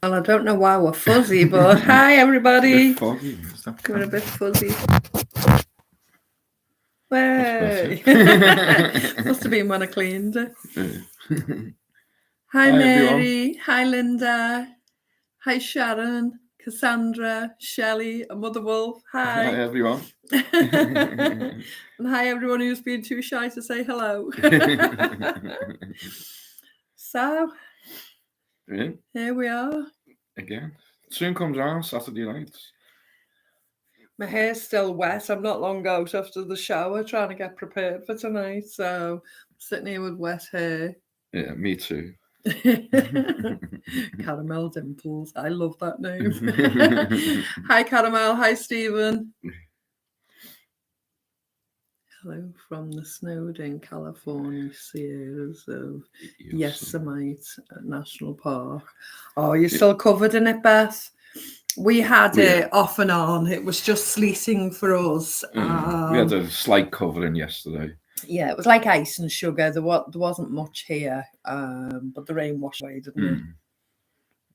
And I don't know why we're fuzzy, but hi everybody. Foggy. Is that We're a bit fuzzy. That's Way. Must have been when I cleaned it. Hi, Hi, Mary. Hi, Linda. Hi, Sharon, Cassandra, Shelley, and Mother Wolf. Hi, Hi. everyone. And hi, everyone who's been too shy to say hello. So, Yeah, here we are. again. Soon comes around Saturday night. My hair's still wet. I'm not long out after the shower trying to get prepared for tonight. So, sitting here with wet hair. Yeah, me too. Caramel Dimples. I love that name. Hi, Caramel. Hi, Stephen. Hello from the snowed-in California Sierras of Yosemite National Park. Oh, you're still covered in it, Beth? We had it off and on. It was just sleeting for us. We had a slight covering yesterday. Yeah, it was like ice and sugar. There wasn't much here, but the rain washed away, didn't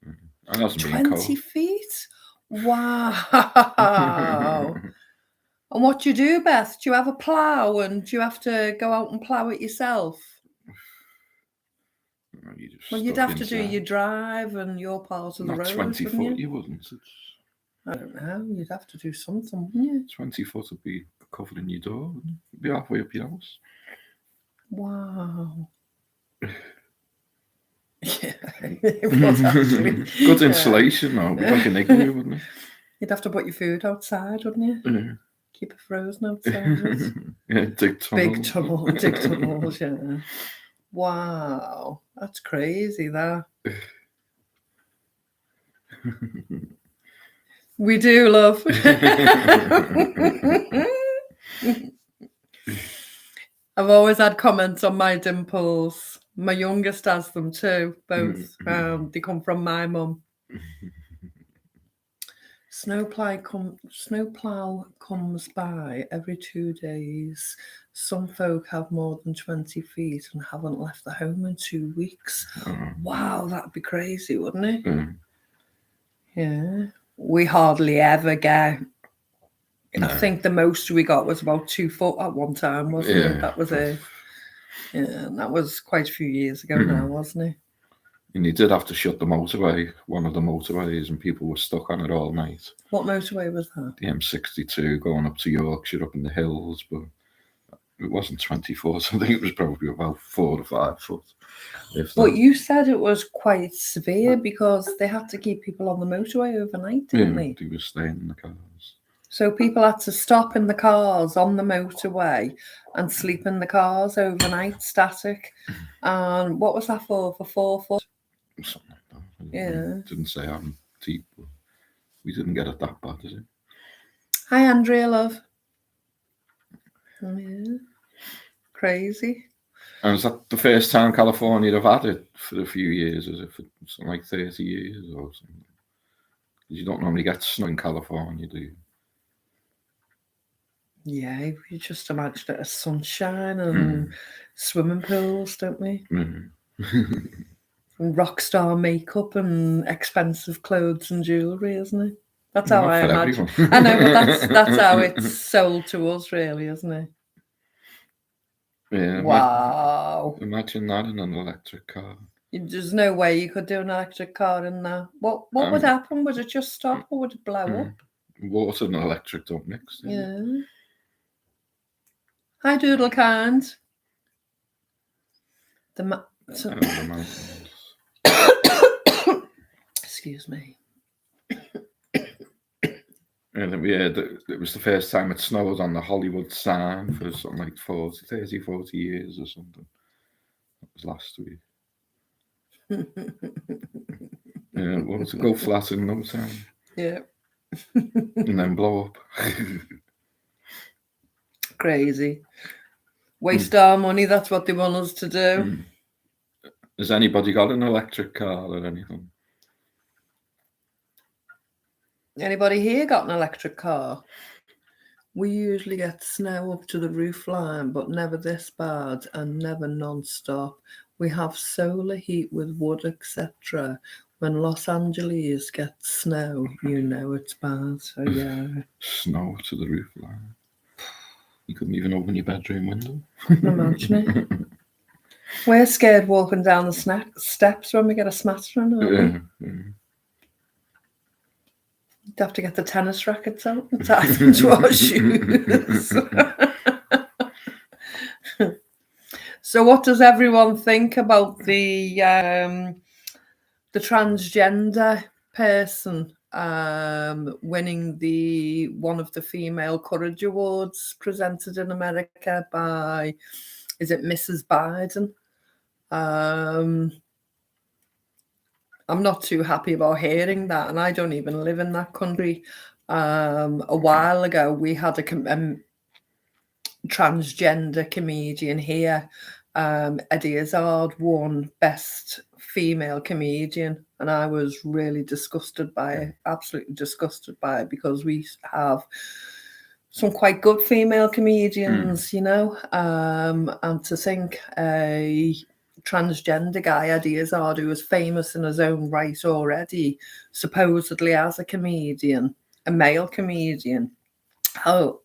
it? And that's 20 feet? Wow. And what do you do, Beth? Do you have a plough and do you have to go out and plough it yourself? Well, you'd have to do your drive and your part of the road. 20 foot, you wouldn't. I don't know. You'd have to do something, wouldn't you? 20 foot would be covered in your door, wouldn't it? It'd be halfway up your house. Wow. Yeah, it was actually. Good insulation, though. It'd be like an igloo, wouldn't it? You'd have to put your food outside, wouldn't you? Yeah. Keep it frozen outside. Yeah, dig tunnels. Big tunnel, dig tunnels, yeah. Wow, that's crazy, that. We do, love. I've always had comments on my dimples. My youngest has them too, both. They come from my mum. Snowplow comes by every 2 days. Some folk have more than 20 feet and haven't left the home in 2 weeks. Wow, that'd be crazy, wouldn't it? Yeah. We hardly ever get. No. I think the most we got was about 2 foot at one time, wasn't it? That was it. Yeah, and that was quite a few years ago now, wasn't it? And you did have to shut the motorway, one of the motorways, and people were stuck on it all night. What motorway was that? The M62 going up to Yorkshire, up in the hills, but it wasn't 20 foot. I think it was probably about 4 to 5 foot. But you said it was quite severe because they had to keep people on the motorway overnight, didn't they? They were staying in the cars. So people had to stop in the cars on the motorway and sleep in the cars overnight, static. And what was that for 4 foot? Something like that. Yeah. Didn't say how deep, but we didn't get it that bad, did it? Hi, Andrea, love. Yeah. Crazy. And is that the first time California have had it for a few years? Is it for something like 30 years or something? Because you don't normally get snow in California, do you? Yeah, we just imagine it as sunshine and swimming pools, don't we? And rock star makeup and expensive clothes and jewellery, isn't it? That's how I imagine. I know, but that's how it's sold to us, really, isn't it? Yeah. Wow. Imagine that in an electric car. There's no way you could do an electric car in that. What would happen? Would it just stop or would it blow up? Water and electric don't mix. Yeah. Hi, Doodle Kind. Excuse me. And it was the first time it snowed on the Hollywood sign for something like 30, 40 years or something. That was last week. Yeah, well, to go flat in no time. Yeah. And then blow up. Crazy. Waste our money, that's what they want us to do. Has anybody got an electric car or anything? Anybody here got an electric car? We usually get snow up to the roof line, but never this bad and never non-stop. We have solar heat with wood, etc. When Los Angeles gets snow, you know it's bad. So yeah. Snow to the roof line. You couldn't even open your bedroom window. Imagine it. We're scared walking down the steps when we get a smattering, aren't we? You'd have to get the tennis rackets out and tie them to our shoes. So what does everyone think about the transgender person winning one of the Female Courage Awards presented in America by, is it Mrs. Biden? I'm not too happy about hearing that, and I don't even live in that country. A while ago, we had a transgender comedian here. Eddie Izzard won Best Female Comedian, and I was really disgusted by it, absolutely disgusted by it, because we have some quite good female comedians, you know, and to think a transgender guy, Eddie Izzard, who was famous in his own right already, supposedly as a comedian, a male comedian, how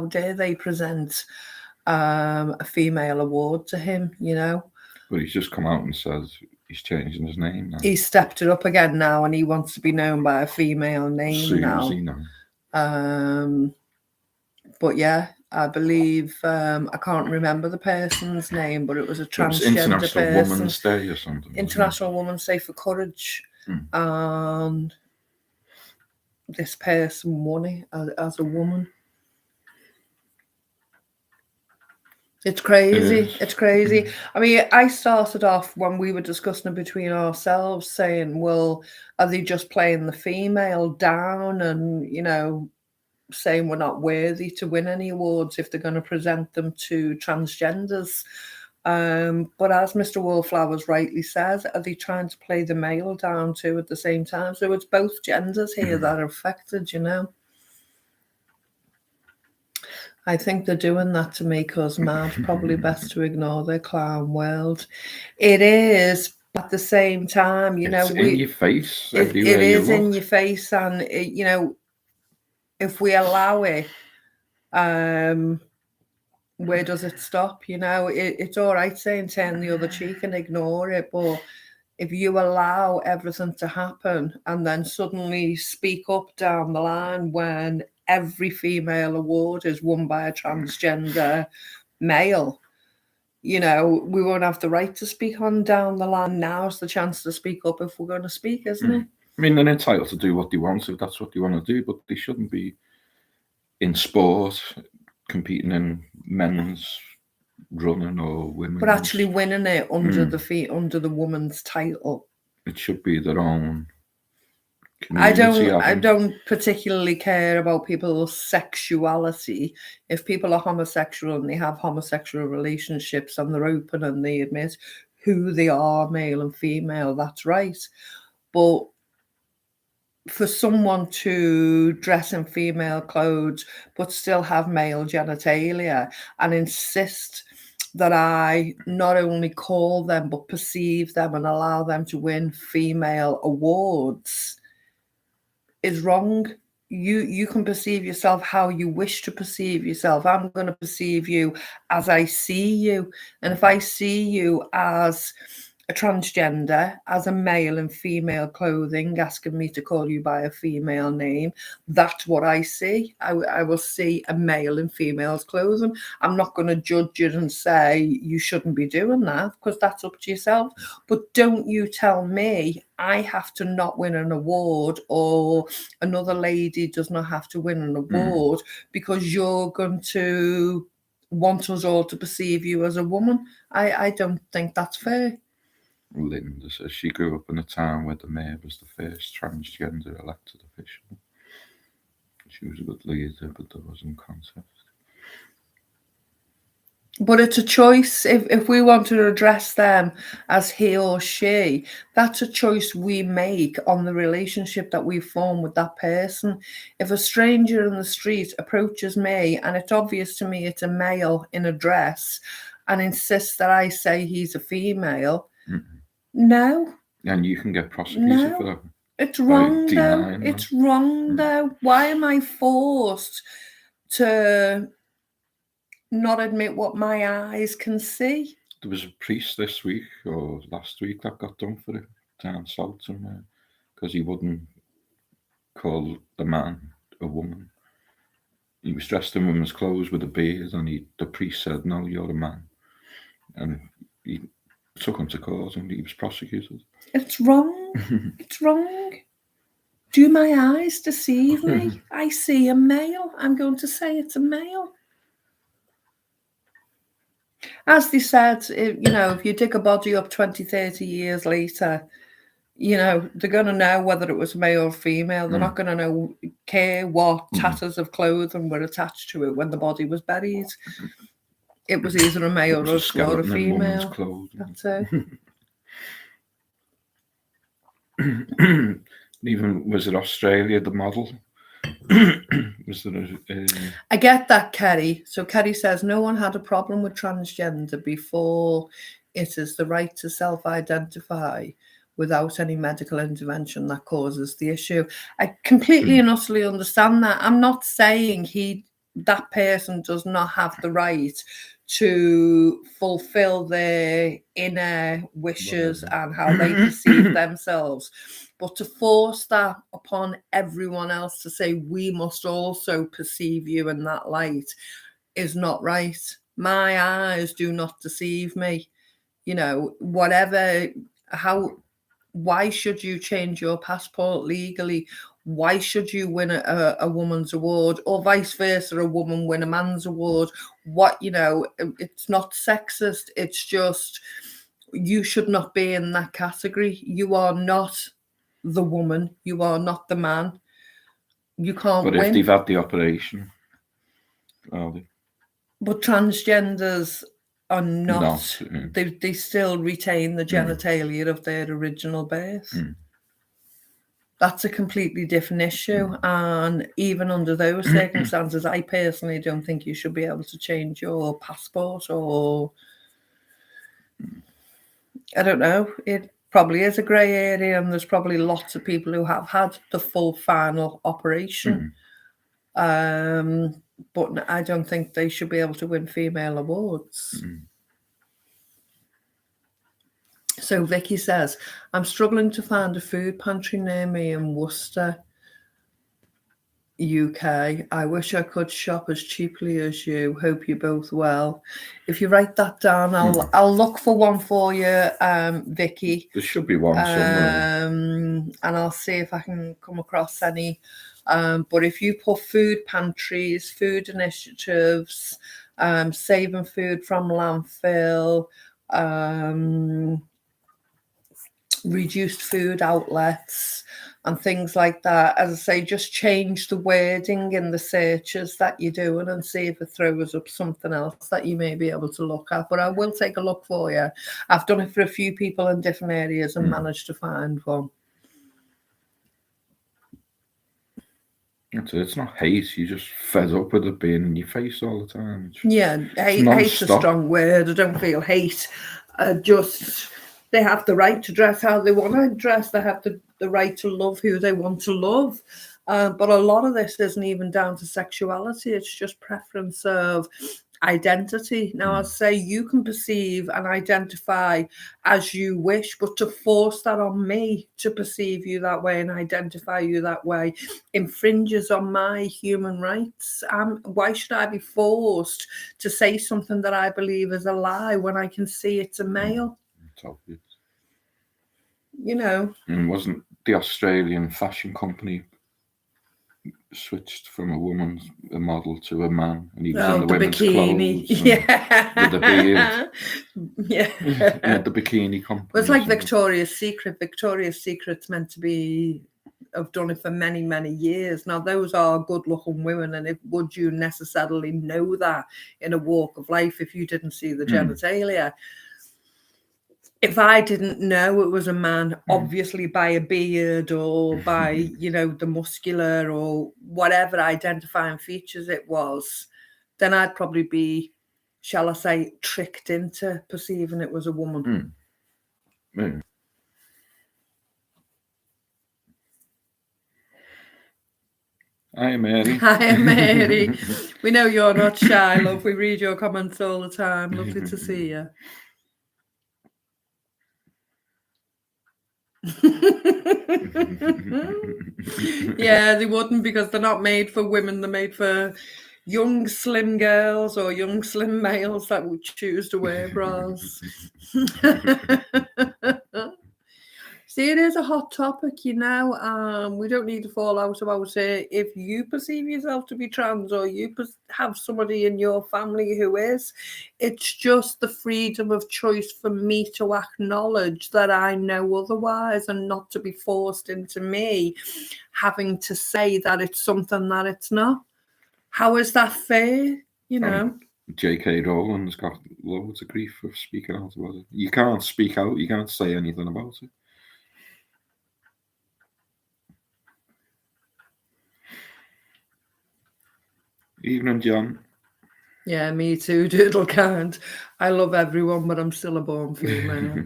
dare they present a female award to him, you know? But he's just come out and says he's changing his name now. He's stepped it up again now, and he wants to be known by a female name Susie now. But yeah, I believe I can't remember the person's name, but it was a transgender International person. Women's Day or something. International Women's Day for Courage, and this person won it as a woman. It's crazy. It's crazy. I mean, I started off when we were discussing it between ourselves, saying, well, are they just playing the female down and, you know, saying we're not worthy to win any awards if they're going to present them to transgenders? But as Mr. Wallflowers rightly says, are they trying to play the male down too at the same time? So it's both genders here that are affected, you know. I think they're doing that to make us mad. Probably best to ignore their clown world. It is, but at the same time, you know, it's in your face everywhere. It is in your face, and you know, if we allow it, where does it stop? You know, it's all right saying turn the other cheek and ignore it, but if you allow everything to happen and then suddenly speak up down the line when every female award is won by a transgender male, you know, we won't have the right to speak on down the line. Now's the chance to speak up if we're going to speak, isn't it? I mean, they're entitled to do what they want if that's what they want to do, but they shouldn't be in sport competing in men's running or women's. But actually winning it under the woman's title. It should be their own. I don't particularly care about people's sexuality. If people are homosexual and they have homosexual relationships and they're open and they admit who they are, male and female, that's right. But for someone to dress in female clothes but still have male genitalia and insist that I not only call them but perceive them and allow them to win female awards is wrong. You can perceive yourself how you wish to perceive yourself. I'm going to perceive you as I see you. And if I see you as a transgender, as a male in female clothing, asking me to call you by a female name, that's what I see. I will see a male in female's clothing. I'm not going to judge it and say you shouldn't be doing that, because that's up to yourself. But don't you tell me I have to not win an award, or another lady does not have to win an award because you're going to want us all to perceive you as a woman. I don't think that's fair. Linda says she grew up in a town where the mayor was the first transgender elected official. She was a good leader, but there wasn't contest. But it's a choice. If we want to address them as he or she, that's a choice we make on the relationship that we form with that person. If a stranger in the street approaches me and it's obvious to me it's a male in a dress and insists that I say he's a female, no, And you can get prosecuted for that. It's wrong though. denying It's them. wrong though. Why am I forced to not admit what my eyes can see? There was a priest this week or last week that got done for it down south somewhere because he wouldn't call the man a woman. He was dressed in woman's clothes with a beard, and the priest said, "No, you're a man," and he took him to court, and he was prosecuted. It's wrong. It's wrong. Do my eyes deceive me? I see a male. I'm going to say it's a male. As they said, if you dig a body up 20, 30 years later, they're going to know whether it was male or female. They're not going to care what tatters of clothing were attached to it when the body was buried. It was either a male or a female. That's it. Even was it Australia, the model? Was there I get that, Kerry. So Kerry says no one had a problem with transgender before. It is the right to self-identify without any medical intervention that causes the issue. I completely and utterly understand that. I'm not saying that person does not have the right to fulfill their inner wishes and how they perceive themselves. But to force that upon everyone else to say we must also perceive you in that light is not right. My eyes do not deceive me. Why should you change your passport legally? Why should you win a woman's award, or vice versa, a woman win a man's award? It's not sexist. It's just you should not be in that category. You are not the woman. You are not the man. You can't win. But if they've had the operation, are they? But transgenders are not. They still retain the genitalia of their original birth. That's a completely different issue. And even under those circumstances, I personally don't think you should be able to change your passport, or I don't know. It probably is a grey area, and there's probably lots of people who have had the full final operation. But I don't think they should be able to win female awards. So Vicky says, I'm struggling to find a food pantry near me in Worcester, UK. I wish I could shop as cheaply as you. Hope you're both well. If you write that down, I'll look for one for you, Vicky. There should be one somewhere. And I'll see if I can come across any. But if you put food pantries, food initiatives, saving food from landfill, reduced food outlets and things like that, as I say, just change the wording in the searches that you're doing and see if it throws up something else that you may be able to look at. But I will take a look for you. I've done it for a few people in different areas and managed to find one. It's not hate. You're just fed up with it being in your face all the time. Hate's a strong word. I don't feel hate. They have the right to dress how they want to dress. They have the right to love who they want to love. But a lot of this isn't even down to sexuality. It's just preference of identity. Now, I'll say you can perceive and identify as you wish, but to force that on me to perceive you that way and identify you that way infringes on my human rights. Why should I be forced to say something that I believe is a lie when I can see it's a male? It's obvious. And wasn't the Australian fashion company switched from a model to a man, and he was in the women's bikini. With the beard. The bikini company. It was like Victoria's Secret. Victoria's Secret's meant to be, I've done it for many, many years. Now, those are good-looking women, and would you necessarily know that in a walk of life if you didn't see the genitalia? If I didn't know it was a man, obviously by a beard or by, the muscular or whatever identifying features it was, then I'd probably be, shall I say, tricked into perceiving it was a woman. Hi, Mary. Hi, Mary. We know you're not shy, love. We read your comments all the time. Lovely to see you. Yeah, they wouldn't, because they're not made for women. They're made for young, slim girls or young, slim males that would choose to wear bras. See, it is a hot topic, you know. We don't need to fall out about it. If you perceive yourself to be trans, or you have somebody in your family who is, it's just the freedom of choice for me to acknowledge that I know otherwise, and not to be forced into me having to say that it's something that it's not. How is that fair? You know. J.K. Rowling's got loads of grief for speaking out about it. You can't speak out. You can't say anything about it. Evening, John. Yeah, me too, Doodle can't. I love everyone, but I'm still a born female.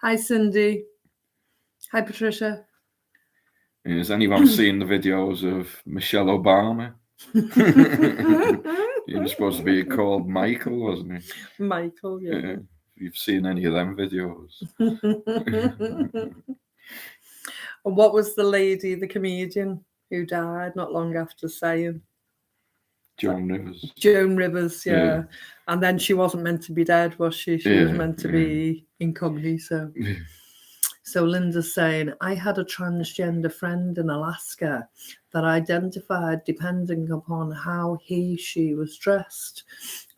Hi, Cindy. Hi, Patricia. Has anyone seen the videos of Michelle Obama? He was supposed to be called Michael, wasn't he? Michael, yeah. You've seen any of them videos? And what was the lady, the comedian, who died not long after saying? Joan Rivers. Joan Rivers, yeah. And then she wasn't meant to be dead, was she? She was meant to be incognito. So Linda's saying, I had a transgender friend in Alaska that identified depending upon how she was dressed.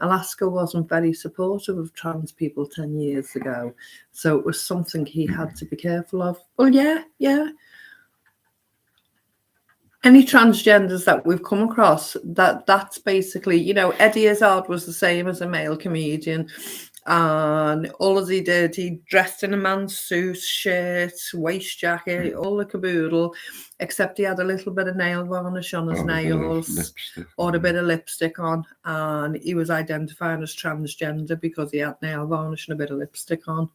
Alaska wasn't very supportive of trans people 10 years ago, so it was something he had to be careful of. Well, yeah. Any transgenders that we've come across, that's basically, you know, Eddie Izzard was the same as a male comedian. And all as he did, he dressed in a man's suit, shirt, waist jacket, all the caboodle, except he had a little bit of nail varnish on his nails, or a bit of lipstick on, and he was identified as transgender because he had nail varnish and a bit of lipstick on.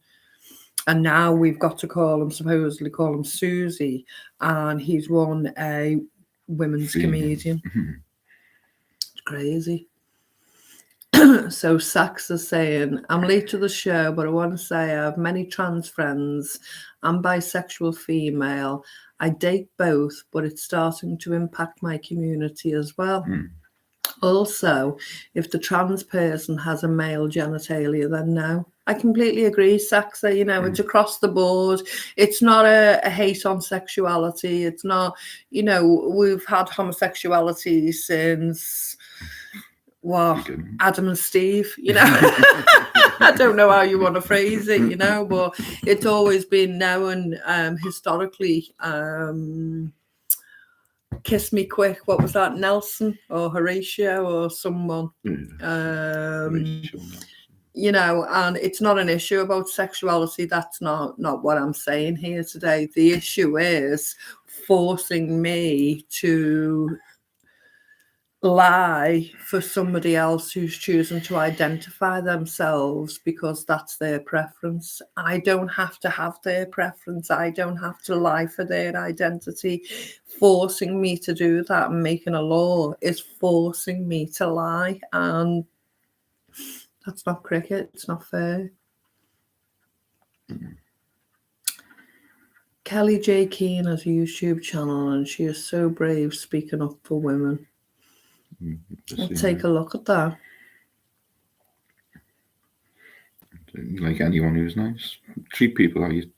And now we've got to supposedly call him Susie, and he's won a women's comedian. It's crazy. So Sax is saying, I'm late to the show, but I want to say I have many trans friends. I'm bisexual female. I date both, but it's starting to impact my community as well. Also, if the trans person has a male genitalia, then no. I completely agree, Saxa. You know, it's across the board. It's not a hate on sexuality. It's not, you know, we've had homosexuality since, Adam and Steve, you know. I don't know how you want to phrase it, you know, but it's always been known historically. Kiss Me Quick, what was that, Nelson or Horatio or someone? You know, and it's not an issue about sexuality. That's not what I'm saying here today. The issue is forcing me to lie for somebody else who's choosing to identify themselves because that's their preference. I don't have to have their preference. I don't have to lie for their identity. Forcing me to do that and making a law is forcing me to lie, and that's not cricket. It's not fair. Kelly J. Keane has a YouTube channel, and she is so brave speaking up for women. I'll take a look at that. Like anyone who's nice. Treat people how you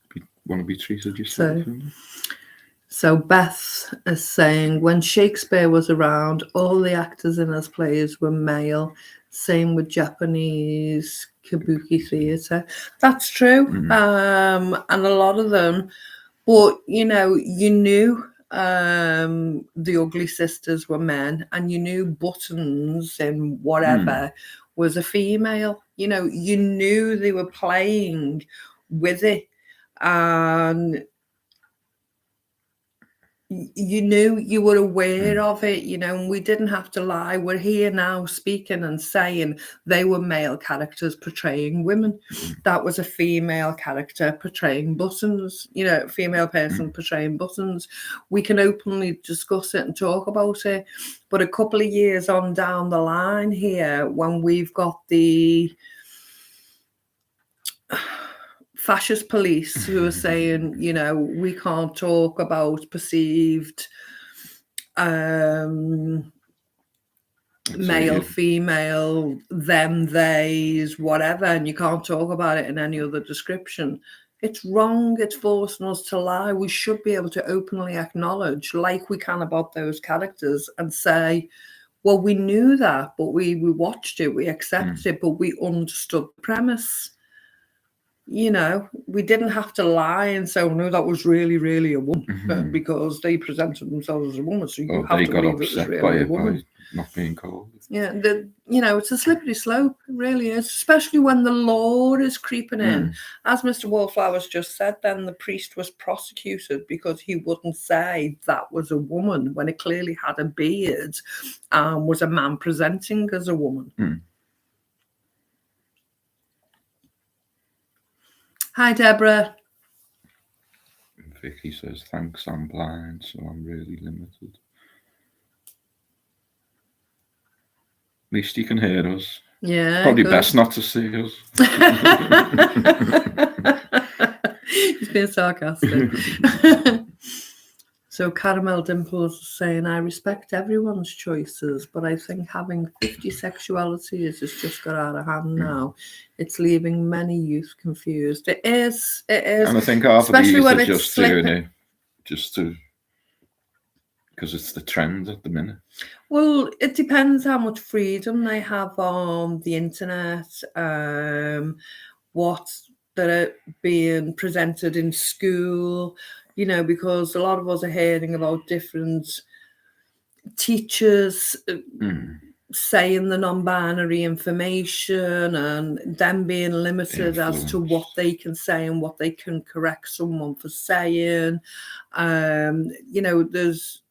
want to be treated yourself. So Beth is saying, when Shakespeare was around, all the actors in his plays were male. Same with Japanese kabuki theatre. That's true. And a lot of them, but, you know, you knew the Ugly Sisters were men, and you knew Buttons and whatever was a female. You know, you knew they were playing with it. And you knew, you were aware of it, you know, and we didn't have to lie. We're here now speaking and saying they were male characters portraying women. That was a female character portraying buttons, you know, female person portraying buttons. We can openly discuss it and talk about it. But a couple of years on down the line here, when we've got the fascist police who are saying, you know, we can't talk about perceived male, female, them, theys, whatever, and you can't talk about it in any other description. It's wrong. It's forcing us to lie. We should be able to openly acknowledge, like we can about those characters, and say, well, we knew that, but we watched it, we accepted it, but we understood the premise. You know, we didn't have to lie and say, oh, no, that was really, really a woman, because they presented themselves as a woman, so you have to believe it was really a woman. By not being called. Yeah, you know, it's a slippery slope, it really is, especially when the law is creeping in. As Mr. Wallflowers just said, then the priest was prosecuted because he wouldn't say that was a woman when it clearly had a beard and was a man presenting as a woman. Hi, Deborah. Vicky says, thanks, I'm blind, so I'm really limited. At least you can hear us. Yeah. Probably best not to see us. He's being sarcastic. So Caramel Dimples is saying, I respect everyone's choices, but I think having 50 sexualities has just got out of hand now. It's leaving many youth confused. It is. And I think half of these are just doing it just to, because it's the trend at the minute. Well, it depends how much freedom they have on the internet, what they're being presented in school, you know, because a lot of us are hearing about different teachers saying the non-binary information and them being limited as to what they can say and what they can correct someone for saying. You know, there's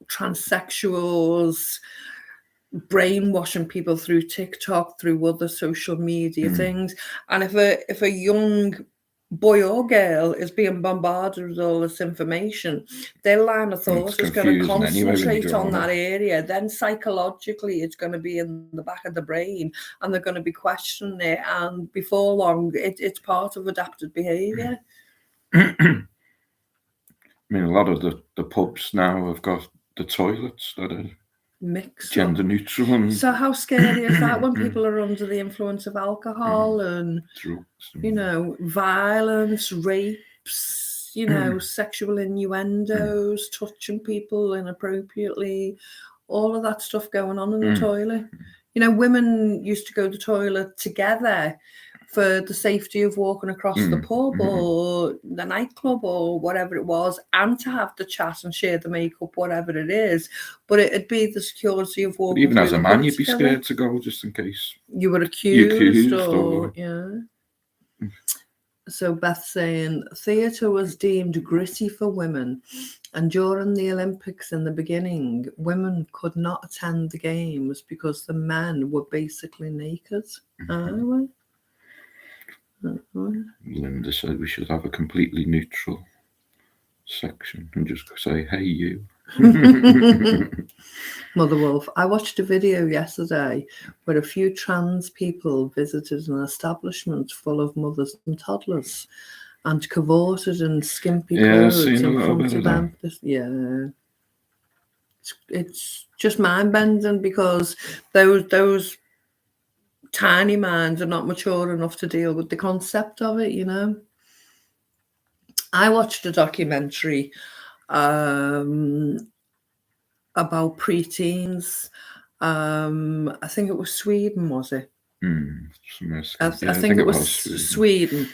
transsexuals brainwashing people through TikTok, through other social media things. And if a young boy or girl is being bombarded with all this information, their line of thought is going to concentrate on that area. Then psychologically, it's going to be in the back of the brain, and they're going to be questioning it. And before long, it's part of adapted behaviour. I mean, a lot of the pubs now have got the toilets that are mixed gender neutral. So how scary is that when people are under the influence of alcohol and drugs, you know, violence, rapes, you know, sexual innuendos, touching people inappropriately, all of that stuff going on in the toilet. You know, women used to go to the toilet together for the safety of walking across the pub or the nightclub or whatever it was, and to have the chat and share the makeup, whatever it is. But it'd be the security of walking. But even as a man, you'd be scared to go just in case you were accused or yeah. So Beth saying, theatre was deemed gritty for women, and during the Olympics in the beginning, women could not attend the games because the men were basically naked. Linda said we should have a completely neutral section and just say, hey, you. Mother Wolf, I watched a video yesterday where a few trans people visited an establishment full of mothers and toddlers and cavorted in skimpy clothes in front of them. It's just mind-bending because those tiny minds are not mature enough to deal with the concept of it, you know. I watched a documentary about preteens. I think it was Sweden, was it? I think it was Sweden.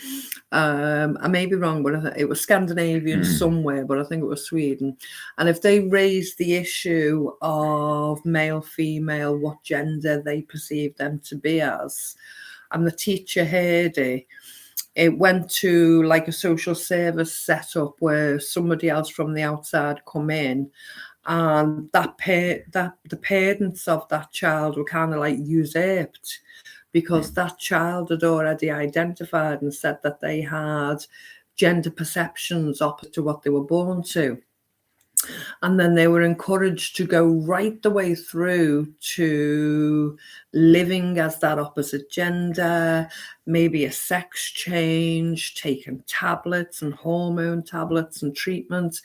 I may be wrong, but it was Scandinavian somewhere, but I think it was Sweden. And if they raised the issue of male, female, what gender they perceive them to be as, and the teacher heard it, it went to like a social service setup where somebody else from the outside come in, and the parents of that child were kind of like usurped, because that child had already identified and said that they had gender perceptions opposite to what they were born to. And then they were encouraged to go right the way through to living as that opposite gender, maybe a sex change, taking tablets and hormone tablets and treatments.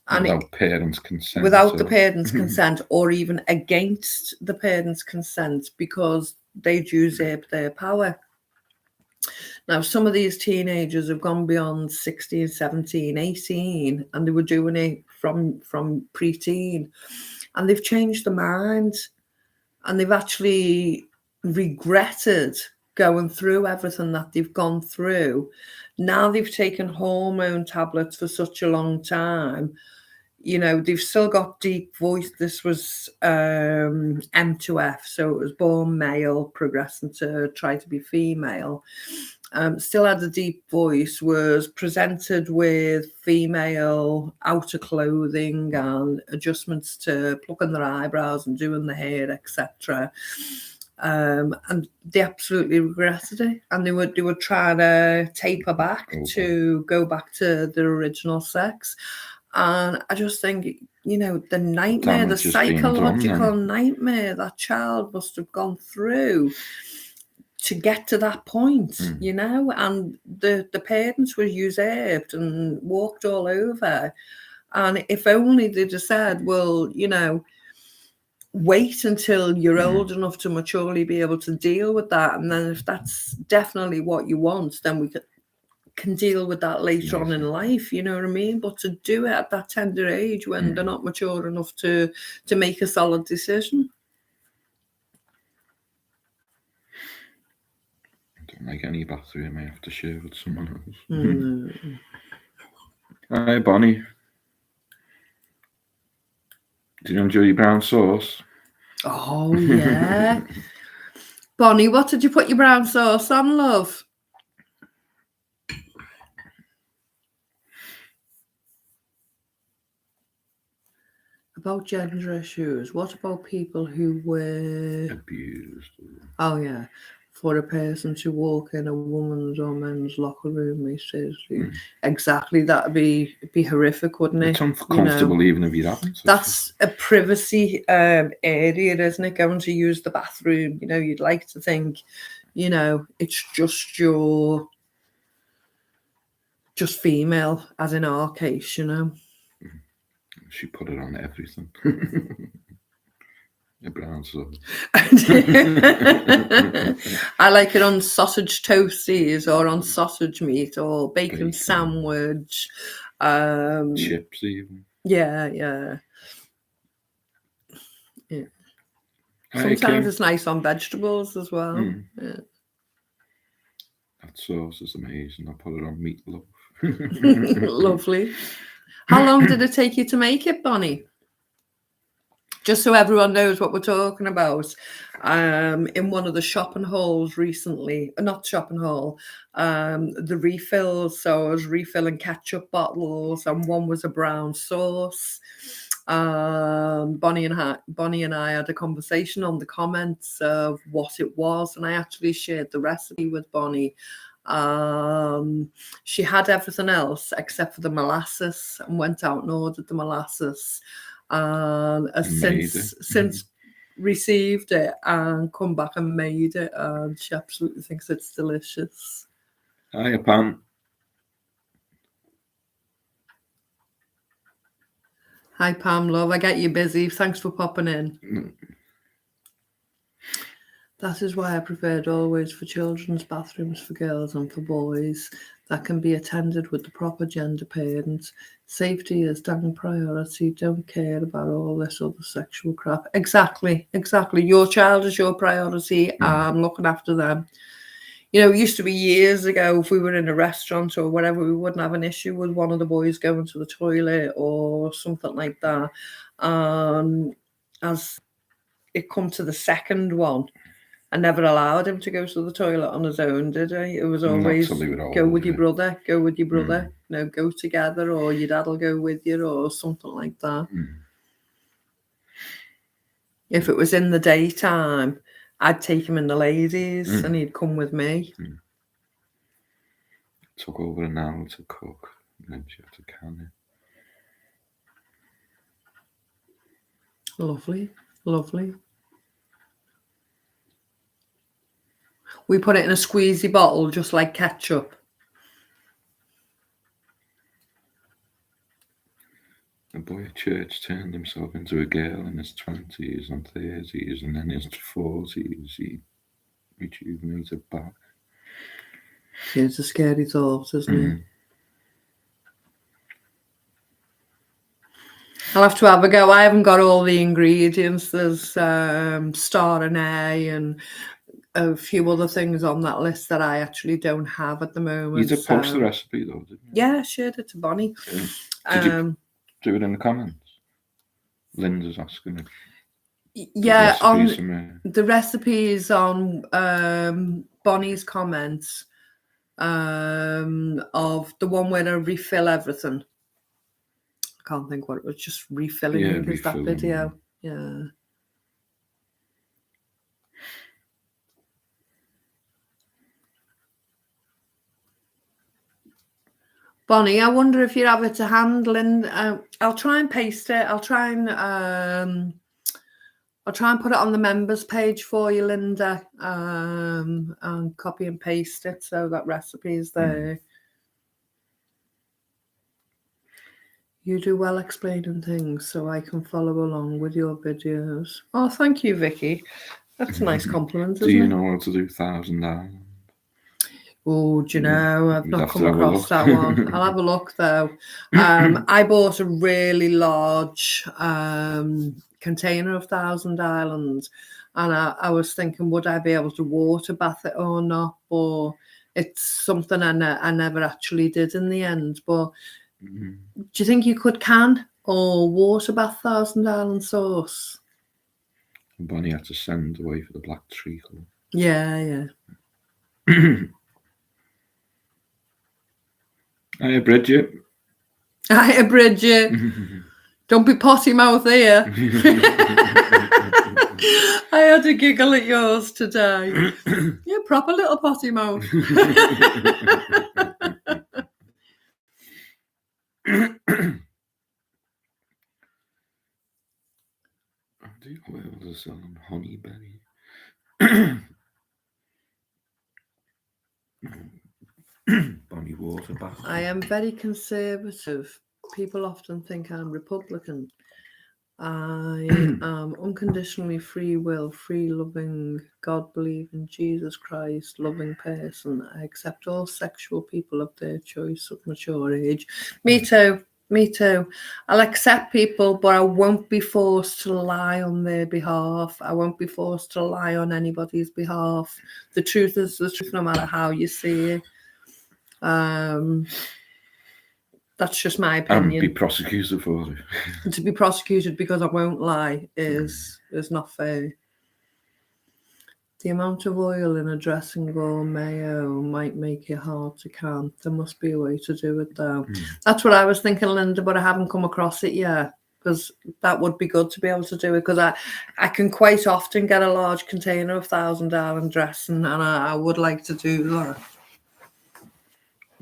And without parents' consent. Without the parents' consent, or even against the parents' consent, because they'd usurp their power. Now, some of these teenagers have gone beyond 16, 17, 18, and they were doing it from preteen, and they've changed their minds, and they've actually regretted going through everything that they've gone through. Now they've taken hormone tablets for such a long time. You know, they've still got deep voice. This was M2F, so it was born male, progressing to try to be female. Still had a deep voice, was presented with female outer clothing and adjustments to plucking their eyebrows and doing the hair, etc. And they absolutely regretted it, and they were trying to taper back to go back to their original sex. And I just think, you know, the nightmare, the psychological nightmare that child must have gone through to get to that point, you know, and the parents were usurped and walked all over. And if only they'd have said, well, you know, wait until you're old enough to maturely be able to deal with that. And then if that's definitely what you want, then we can deal with that later on in life, you know what I mean? But to do it at that tender age when they're not mature enough to make a solid decision. I don't like any bathroom I have to share with someone else. Hi, Bonnie. Did you enjoy your brown sauce? Oh, yeah. Bonnie, what did you put your brown sauce on, love? About gender issues, what about people who were abused? Oh, yeah. For a person to walk in a woman's or men's locker room, seriously. Exactly, that'd be horrific, wouldn't it? It's uncomfortable, even if you haven't. That's a privacy area, isn't it? Going to use the bathroom, you know, you'd like to think, you know, it's just female, as in our case, you know. She put it on everything. A brown sauce. I like it on sausage toasties, or on sausage meat, or bacon sandwich. Chips even. Yeah. Sometimes it's nice on vegetables as well. Yeah. That sauce is amazing. I put it on meatloaf. Lovely. How long did it take you to make it, Bonnie? Just so everyone knows what we're talking about. In one of the shopping halls recently, not shopping hall, the refills. So I was refilling ketchup bottles, and one was a brown sauce. Bonnie and I had a conversation on the comments of what it was, and I actually shared the recipe with Bonnie. She had everything else except for the molasses, and went out and ordered the molasses. And since received it and come back and made it, and she absolutely thinks it's delicious. Hiya, Pam. Hi, Pam, love. I get you busy. Thanks for popping in. That is why I preferred always for children's bathrooms for girls and for boys that can be attended with the proper gender parents. Safety is down priority. Don't care about all this other sexual crap. Exactly. Your child is your priority. I'm looking after them. You know, it used to be years ago, if we were in a restaurant or whatever, we wouldn't have an issue with one of the boys going to the toilet or something like that. As it come to the second one, I never allowed him to go to the toilet on his own, did I? It was Not always till they were go old, with your yeah. brother, go with your brother. No, go together, or your dad will go with you, or something like that. If it was in the daytime, I'd take him in the ladies and he'd come with me. Took over an hour to cook, and then she had to can it. Lovely, lovely. We put it in a squeezy bottle, just like ketchup. A boy at church turned himself into a girl in his 20s and 30s, and then his 40s he rejuvenated back. Yeah, it's a scary thought, isn't it? I'll have to have a go. I haven't got all the ingredients. There's star and A and a few other things on that list that I actually don't have at the moment. You did post the recipe though, didn't you? Yeah, I shared it to Bonnie. Yeah. Did you do it in the comments? Linda's asking if yeah, on from, the recipes on Bonnie's comments of the one where I refill everything. I can't think what it was, just refilling is that video. Yeah. Bonnie, I wonder if you'd have it to hand, Linda. I'll try and paste it. I'll try and put it on the members page for you, Linda, and copy and paste it so that recipe is there. You do well explaining things so I can follow along with your videos. Oh, thank you, Vicky. That's a nice compliment, isn't it? Do you know how to do 1,000 Island? Oh, do you know? I've not come across that one. I'll have a look, though. I bought a really large container of 1,000 Islands, and I was thinking, would I be able to water bath it or not? But it's something I never actually did in the end. But do you think you could can or water bath 1,000 Island sauce? Bonnie had to send away for the black treacle. Yeah. Hiya, Bridget. Hiya, Bridget. Don't be potty mouth here. I had a giggle at yours today. You're a proper little potty mouth. Do you know where was selling honeyberry? Bonnie water bath. I am very conservative. People often think I'm Republican. I am unconditionally free will, free loving, God believing, Jesus Christ loving person. I accept all sexual people of their choice of mature age. Me too. I'll accept people, but I won't be forced to lie on their behalf. I won't be forced to lie on anybody's behalf. The truth is the truth, no matter how you see it. That's just my opinion. And be prosecuted for it. To be prosecuted because I won't lie is not fair. The amount of oil in a dressing or mayo might make it hard to count. There must be a way to do it, though. That's what I was thinking, Linda, but I haven't come across it yet, because that would be good to be able to do it, because I can quite often get a large container of 1,000 Island dressing, and I would like to do that.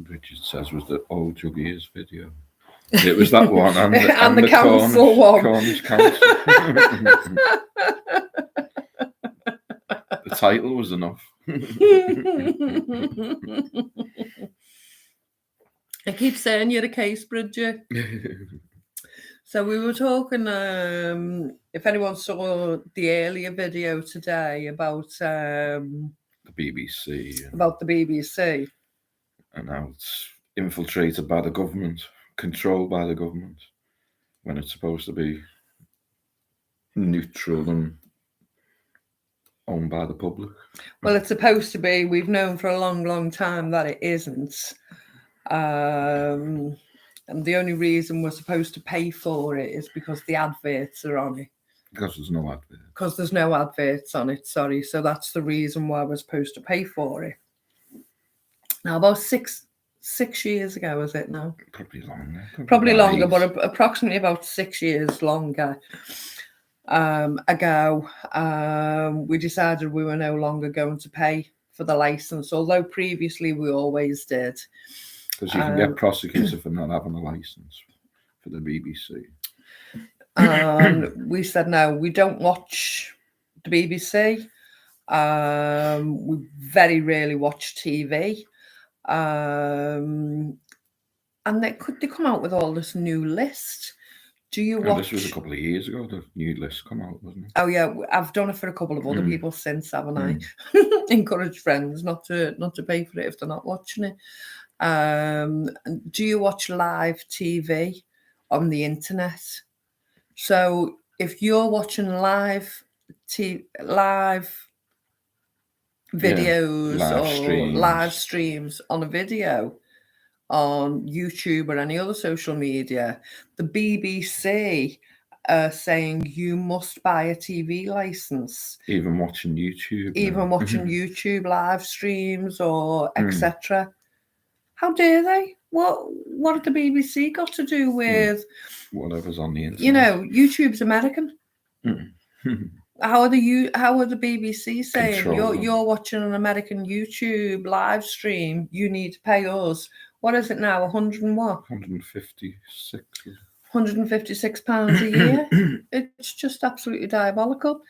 Richard says was the old Juggies video. It was that one and the council Cornish Council. The title was enough. I keep saying you're a case, Bridget. So we were talking, if anyone saw the earlier video today about the BBC. About the BBC. And how it's infiltrated by the government, controlled by the government, when it's supposed to be neutral and owned by the public. Well, it's supposed to be. We've known for a long, long time that it isn't. And the only reason we're supposed to pay for it is because the adverts are on it. Because there's no advert. Because there's no adverts on it, sorry. So that's the reason why we're supposed to pay for it. Now, about six years ago, is it now? Probably longer. Probably longer, but approximately about 6 years longer ago, we decided we were no longer going to pay for the license, although previously we always did. Because you can get prosecuted for not having a license for the BBC. We said, no, we don't watch the BBC. We very rarely watch TV. And they come out with all this new list. Do you watch? This was a couple of years ago. The new list come out, wasn't it? Oh yeah, I've done it for a couple of other people since, haven't I? Encourage friends not to pay for it if they're not watching it. Do you watch live TV on the internet? So if you're watching live videos or live streams on a video on YouTube or any other social media, the BBC are saying you must buy a TV license. Even watching YouTube. Even watching YouTube live streams or etc. How dare they? What have the BBC got to do with whatever's on the internet? You know, YouTube's American. How are the BBC saying you're watching an American YouTube live stream? You need to pay us. What is it now? 100 and what? 156. £156 a year. It's just absolutely diabolical.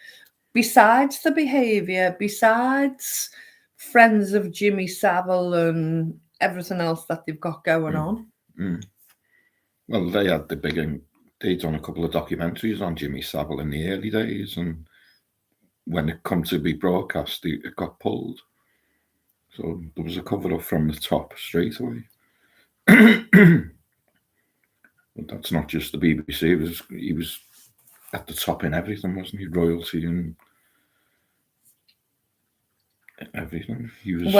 Besides the behaviour, besides friends of Jimmy Savile and everything else that they've got going on. Well, they had they'd done a couple of documentaries on Jimmy Savile in the early days, and when it come to be broadcast, it got pulled. So there was a cover up from the top straight away. But that's not just the BBC. He was at the top in everything, wasn't he? Royalty and everything. He was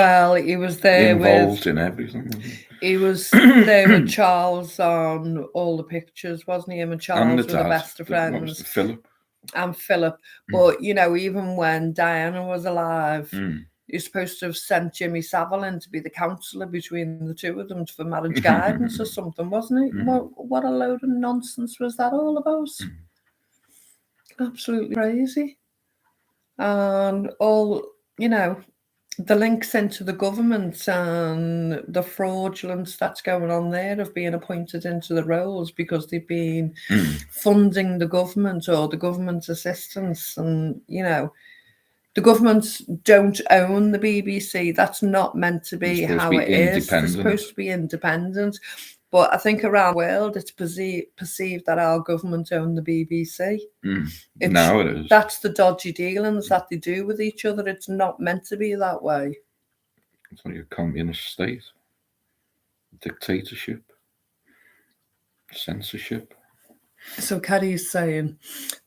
there involved in everything. Wasn't he? He was there with Charles on all the pictures, wasn't he? Him and Charles were the best of friends. Philip. And Philip. But you know, even when Diana was alive, you're supposed to have sent Jimmy Savile in to be the counsellor between the two of them for marriage guidance or something, wasn't it? What a load of nonsense was that all about? Absolutely crazy. And all, you know, the links into the government and the fraudulence that's going on there of being appointed into the roles because they've been funding the government or the government assistance. And, you know, the government don't own the BBC. That's not meant to be how it is. It's supposed to be independent. But I think around the world, it's perceived that our government own the BBC. Now it is. That's the dodgy dealings that they do with each other. It's not meant to be that way. It's like a communist state. Dictatorship. Censorship. So Kerry's saying,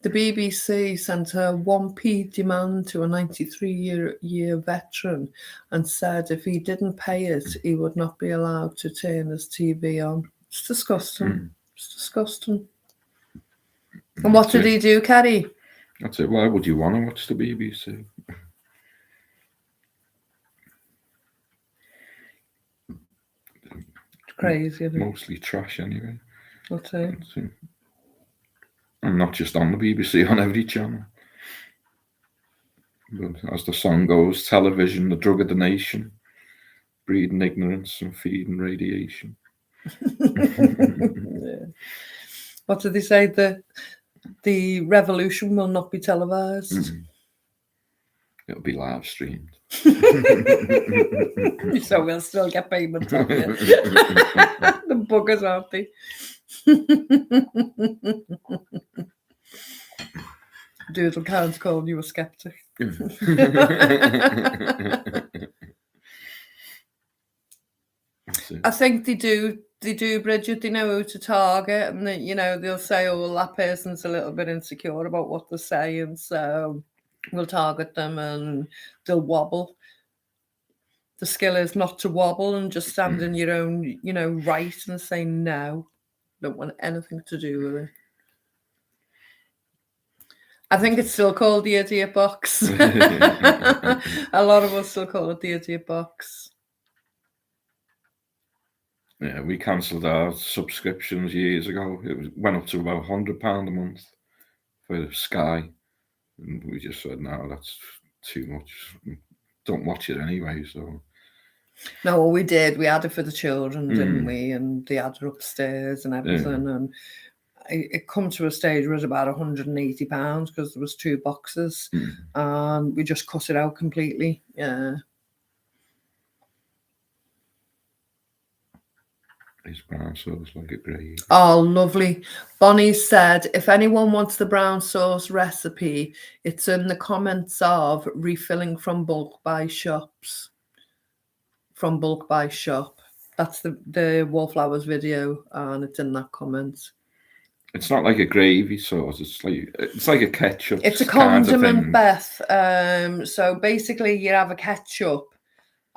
the BBC sent a 1p demand to a 93-year veteran and said if he didn't pay it, he would not be allowed to turn his TV on. It's disgusting. It's disgusting. And what did he do, Kerry? That's it. Why would you want to watch the BBC? It's crazy, isn't it? Mostly trash anyway. That's it. And not just on the BBC, on every channel. But as the song goes, television, the drug of the nation, breeding ignorance and feeding radiation. Yeah. What did they say? The revolution will not be televised. It'll be live streamed. So we'll still get payment on it. The buggers, aren't they? Doodle Khan's calling you a skeptic. I think they do, Bridget. They know who to target, and you know, they'll say, "Oh, well, that person's a little bit insecure about what they're saying, so we'll target them," and they'll wobble. The skill is not to wobble and just stand in your own, you know, right and say no. Don't want anything to do with it. I think it's still called the idiot box. A lot of us still call it the idiot box. Yeah, we cancelled our subscriptions years ago. Went up to about £100 a month for Sky, and we just said, no, that's too much. Don't watch it anyway. So no, well, we did. We had it for the children, didn't we? And they had it upstairs and everything. And it come to a stage where it was about £180 because there was 2 boxes, and we just cut it out completely. Yeah. His brown sauce like a gravy. Oh, lovely. Bonnie said, if anyone wants the brown sauce recipe, it's in the comments of refilling from bulk buy shops. From bulk buy shop. That's the Wallflowers video, and it's in that comment. It's not like a gravy sauce. It's like a ketchup. It's a condiment, Beth. So basically, you have a ketchup.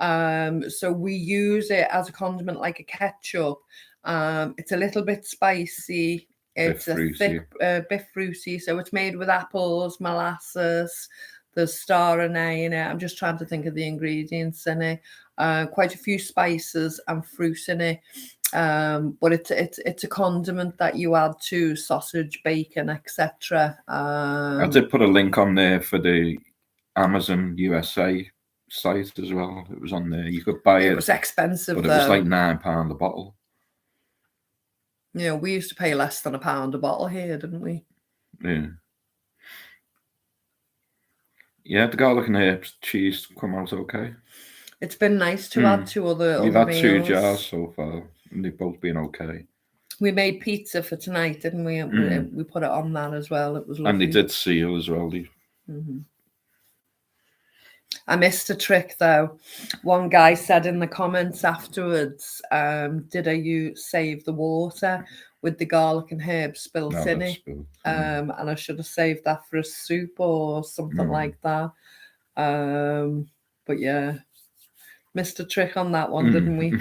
So we use it as a condiment, like a ketchup. It's a little bit spicy. It's thick, bit fruity. So it's made with apples, molasses. There's star anise in it. I'm just trying to think of the ingredients in it. Quite a few spices and fruit in it. But it's a condiment that you add to sausage, bacon, etc. I did put a link on there for the Amazon USA site as well. It was on there. You could buy it. It was expensive, but though. It was like £9 a bottle. Yeah, we used to pay less than £1 a bottle here, didn't we? Yeah. Yeah, the garlic and herbs cheese come out okay. It's been nice to add to other We've had meals. 2 jars so far, and they've both been okay. We made pizza for tonight, didn't we? We put it on that as well. It was lovely. And they did seal as well. I missed a trick, though. One guy said in the comments afterwards, did you save the water with the garlic and herbs spilt in it? And I should have saved that for a soup or something like that. But yeah, missed a trick on that one, didn't we?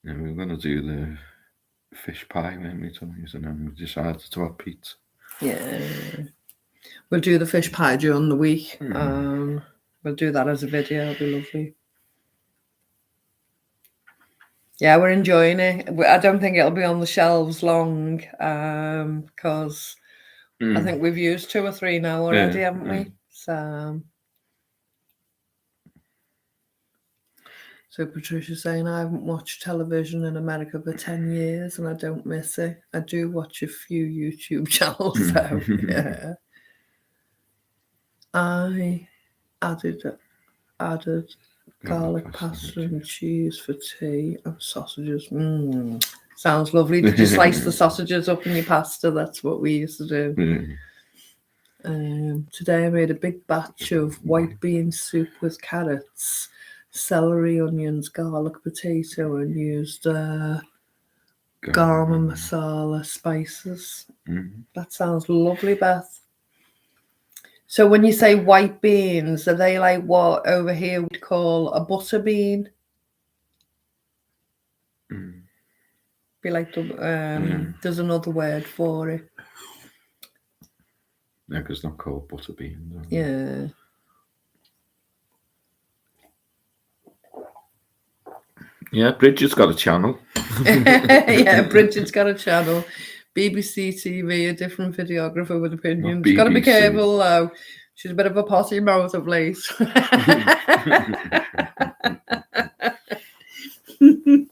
Yeah, we were going to do the fish pie, weren't we, Tony? And then we decided to have pizza. Yeah. We'll do the fish pie during the week. We'll do that as a video. It'll be lovely. Yeah, we're enjoying it. I don't think it'll be on the shelves long because I think we've used 2 or 3 now already, haven't we? So Patricia's saying, I haven't watched television in America for 10 years and I don't miss it. I do watch a few YouTube channels, though. Yeah. I added garlic pasta and cheese for tea and sausages. Sounds lovely. Did you slice the sausages up in your pasta? That's what we used to do. Today I made a big batch of white bean soup with carrots, celery, onions, garlic, potato, and used garam masala spices. That sounds lovely, Beth. So when you say white beans, are they like what over here we'd call a butter bean? Be like there's another word for it. Yeah, because it's not called butter beans. Yeah. Yeah, Bridget's got a channel. Yeah, Bridget's got a channel. BBC TV, a different videographer with opinions. Got to be careful, though. She's a bit of a potty mouth of late.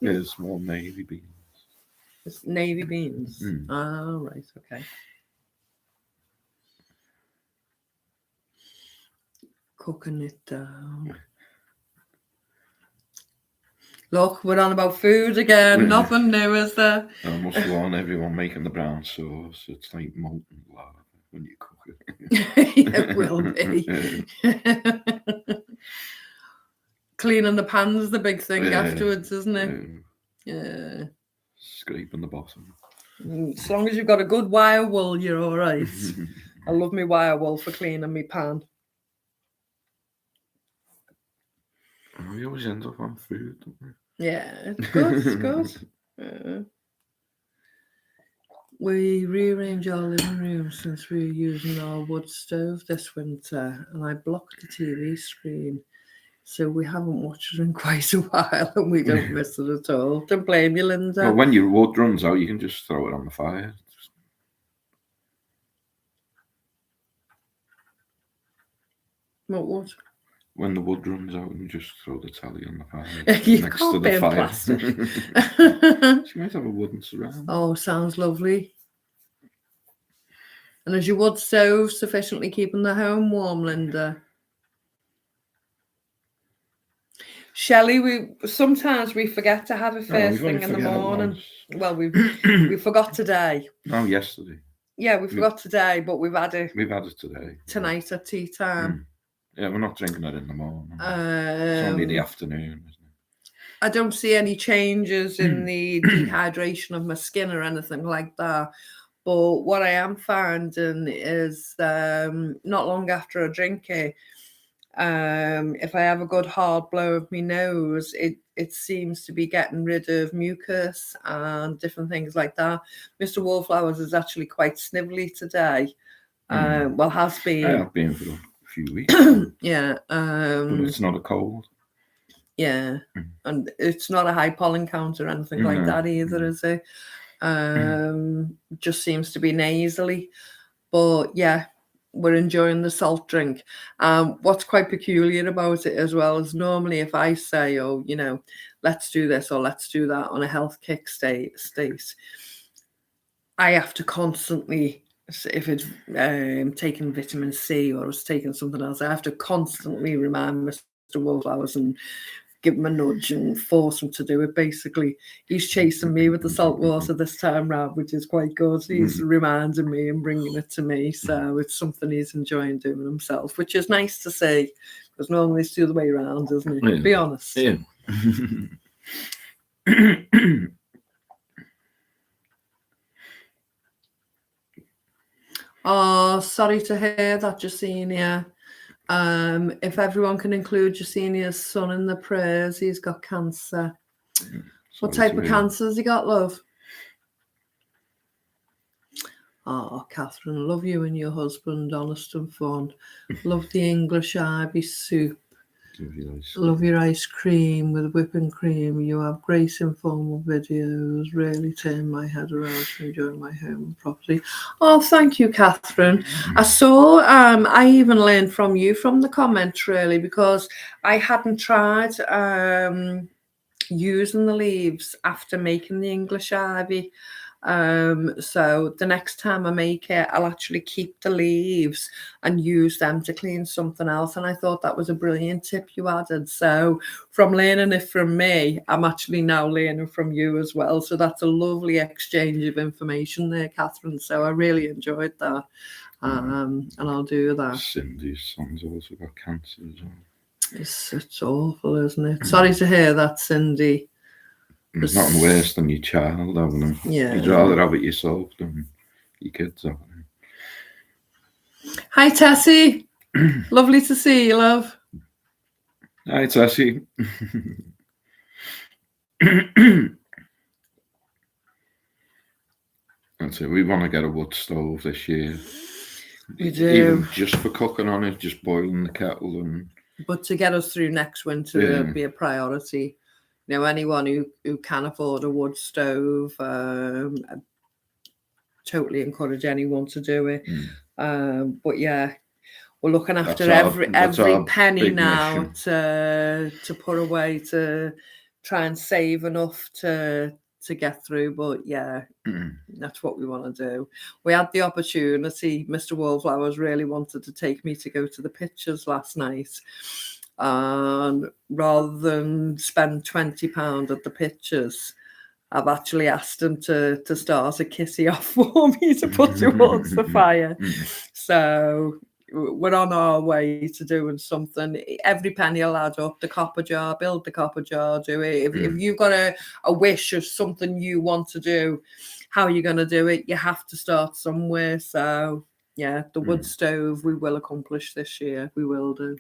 There's small navy beans. It's navy beans. Oh, right, okay. Cooking it down. Look, we're on about food again. Nothing new, is there? I must warn everyone making the brown sauce. It's like molten lava when you cook it. It will be. Cleaning the pan's the big thing afterwards, isn't it? Yeah. Scraping the bottom. As long as you've got a good wire wool, you're all right. I love my wire wool for cleaning my pan. We always end up on food, don't we? Yeah, it's good. It's good. We rearranged our living room since we were using our wood stove this winter, and I blocked the TV screen. So we haven't watched it in quite a while, and we don't miss it at all. Don't blame you, Linda. Well, when your wood runs out, you can just throw it on the fire. What wood? When the wood runs out, you just throw the telly on the fire You next can't to the burn fire. plastic. She might have a wooden surround. Oh, sounds lovely. And is your wood stove sufficiently keeping the home warm, Linda? Shelley, sometimes we forget to have it first thing in the morning. Well, we forgot today. No, yesterday. Yeah, we forgot today, but we've had it. We've had it today. Tonight at tea time. Yeah, we're not drinking it in the morning. It's only the afternoon, isn't it? I don't see any changes in the dehydration of my skin or anything like that. But what I am finding is not long after I drink it, if I have a good hard blow of my nose, it seems to be getting rid of mucus and different things like that. Mr. Wallflowers is actually quite snivelly today. Well, has been. I have been for a few weeks. Yeah. But it's not a cold. Yeah. And it's not a high pollen count or anything like that either, is it? Just seems to be nasally. But yeah, we're enjoying the salt drink. What's quite peculiar about it as well is normally if I say, oh, you know, let's do this or let's do that on a health kick state, I have to constantly, if it's taking vitamin C or it's taking something else, I have to constantly remind Mr. Wallflowers and give him a nudge and force him to do it. Basically, he's chasing me with the salt water this time round, which is quite good. He's reminding me and bringing it to me, so it's something he's enjoying doing himself, which is nice to see, because normally it's the other way around, isn't it? Yeah. Be honest. Yeah. Oh, sorry to hear that, Jacinia. If everyone can include Jacinia's son in the prayers, he's got cancer. What type of cancer has he got, love? Oh, Catherine, love you and your husband, honest and fun. Love the English ivy soup. Love your ice cream with whipping cream. You have great informal videos. Really turn my head around to enjoy my home and property. Oh, thank you, Catherine. I saw, I even learned from you from the comments, really, because I hadn't tried using the leaves after making the English ivy. So the next time I make it, I'll actually keep the leaves and use them to clean something else. And I thought that was a brilliant tip you added. So from learning it from me, I'm actually now learning from you as well. So that's a lovely exchange of information there, Catherine. So I really enjoyed that. And I'll do that. Cindy's son's also got cancer as well. It's awful, isn't it? Sorry to hear that, Cindy. There's nothing worse than your child having it. Yeah. You'd rather have it yourself than your kids having it. Hi, Tessie. Lovely to see you, love. Hi, Tessie. That's it. We want to get a wood stove this year. We do. Even just for cooking on it, just boiling the kettle. But to get us through next winter, it'll be a priority. You know, anyone who can afford a wood stove, I totally encourage anyone to do it. But yeah, we're looking after every penny now to put away to try and save enough to get through. But yeah, that's what we want to do. We had the opportunity. Mr. Wallflowers really wanted to take me to go to the pictures last night. And rather than spend £20 at the pictures, I've actually asked him to start a kitty off for me to put towards the fire. So we're on our way to doing something. Every penny will add up. The copper jar, build the copper jar, do it. If you've got a wish of something you want to do, how are you going to do it? You have to start somewhere. So yeah, the wood stove we will accomplish this year. We will do.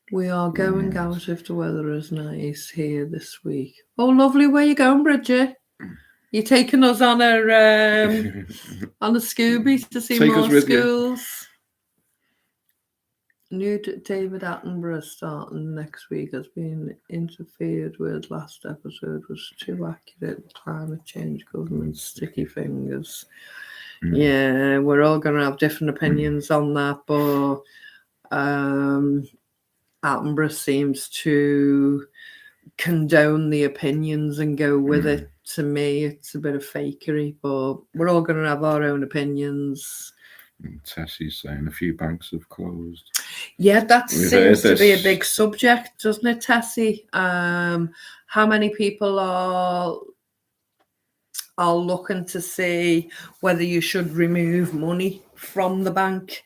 We are going out if the weather is nice here this week. Oh, lovely. Where you going, Bridget? You're taking us on a Scooby to see Take more us with schools. New David Attenborough starting next week has been interfered with. Last episode was too accurate. Climate change, government, sticky fingers. Yeah, we're all going to have different opinions on that, but Attenborough seems to condone the opinions and go with it. To me, it's a bit of fakery, but we're all going to have our own opinions. Tessie's saying a few banks have closed. Yeah, that seems to be a big subject, doesn't it, Tessie? How many people are looking to see whether you should remove money from the bank,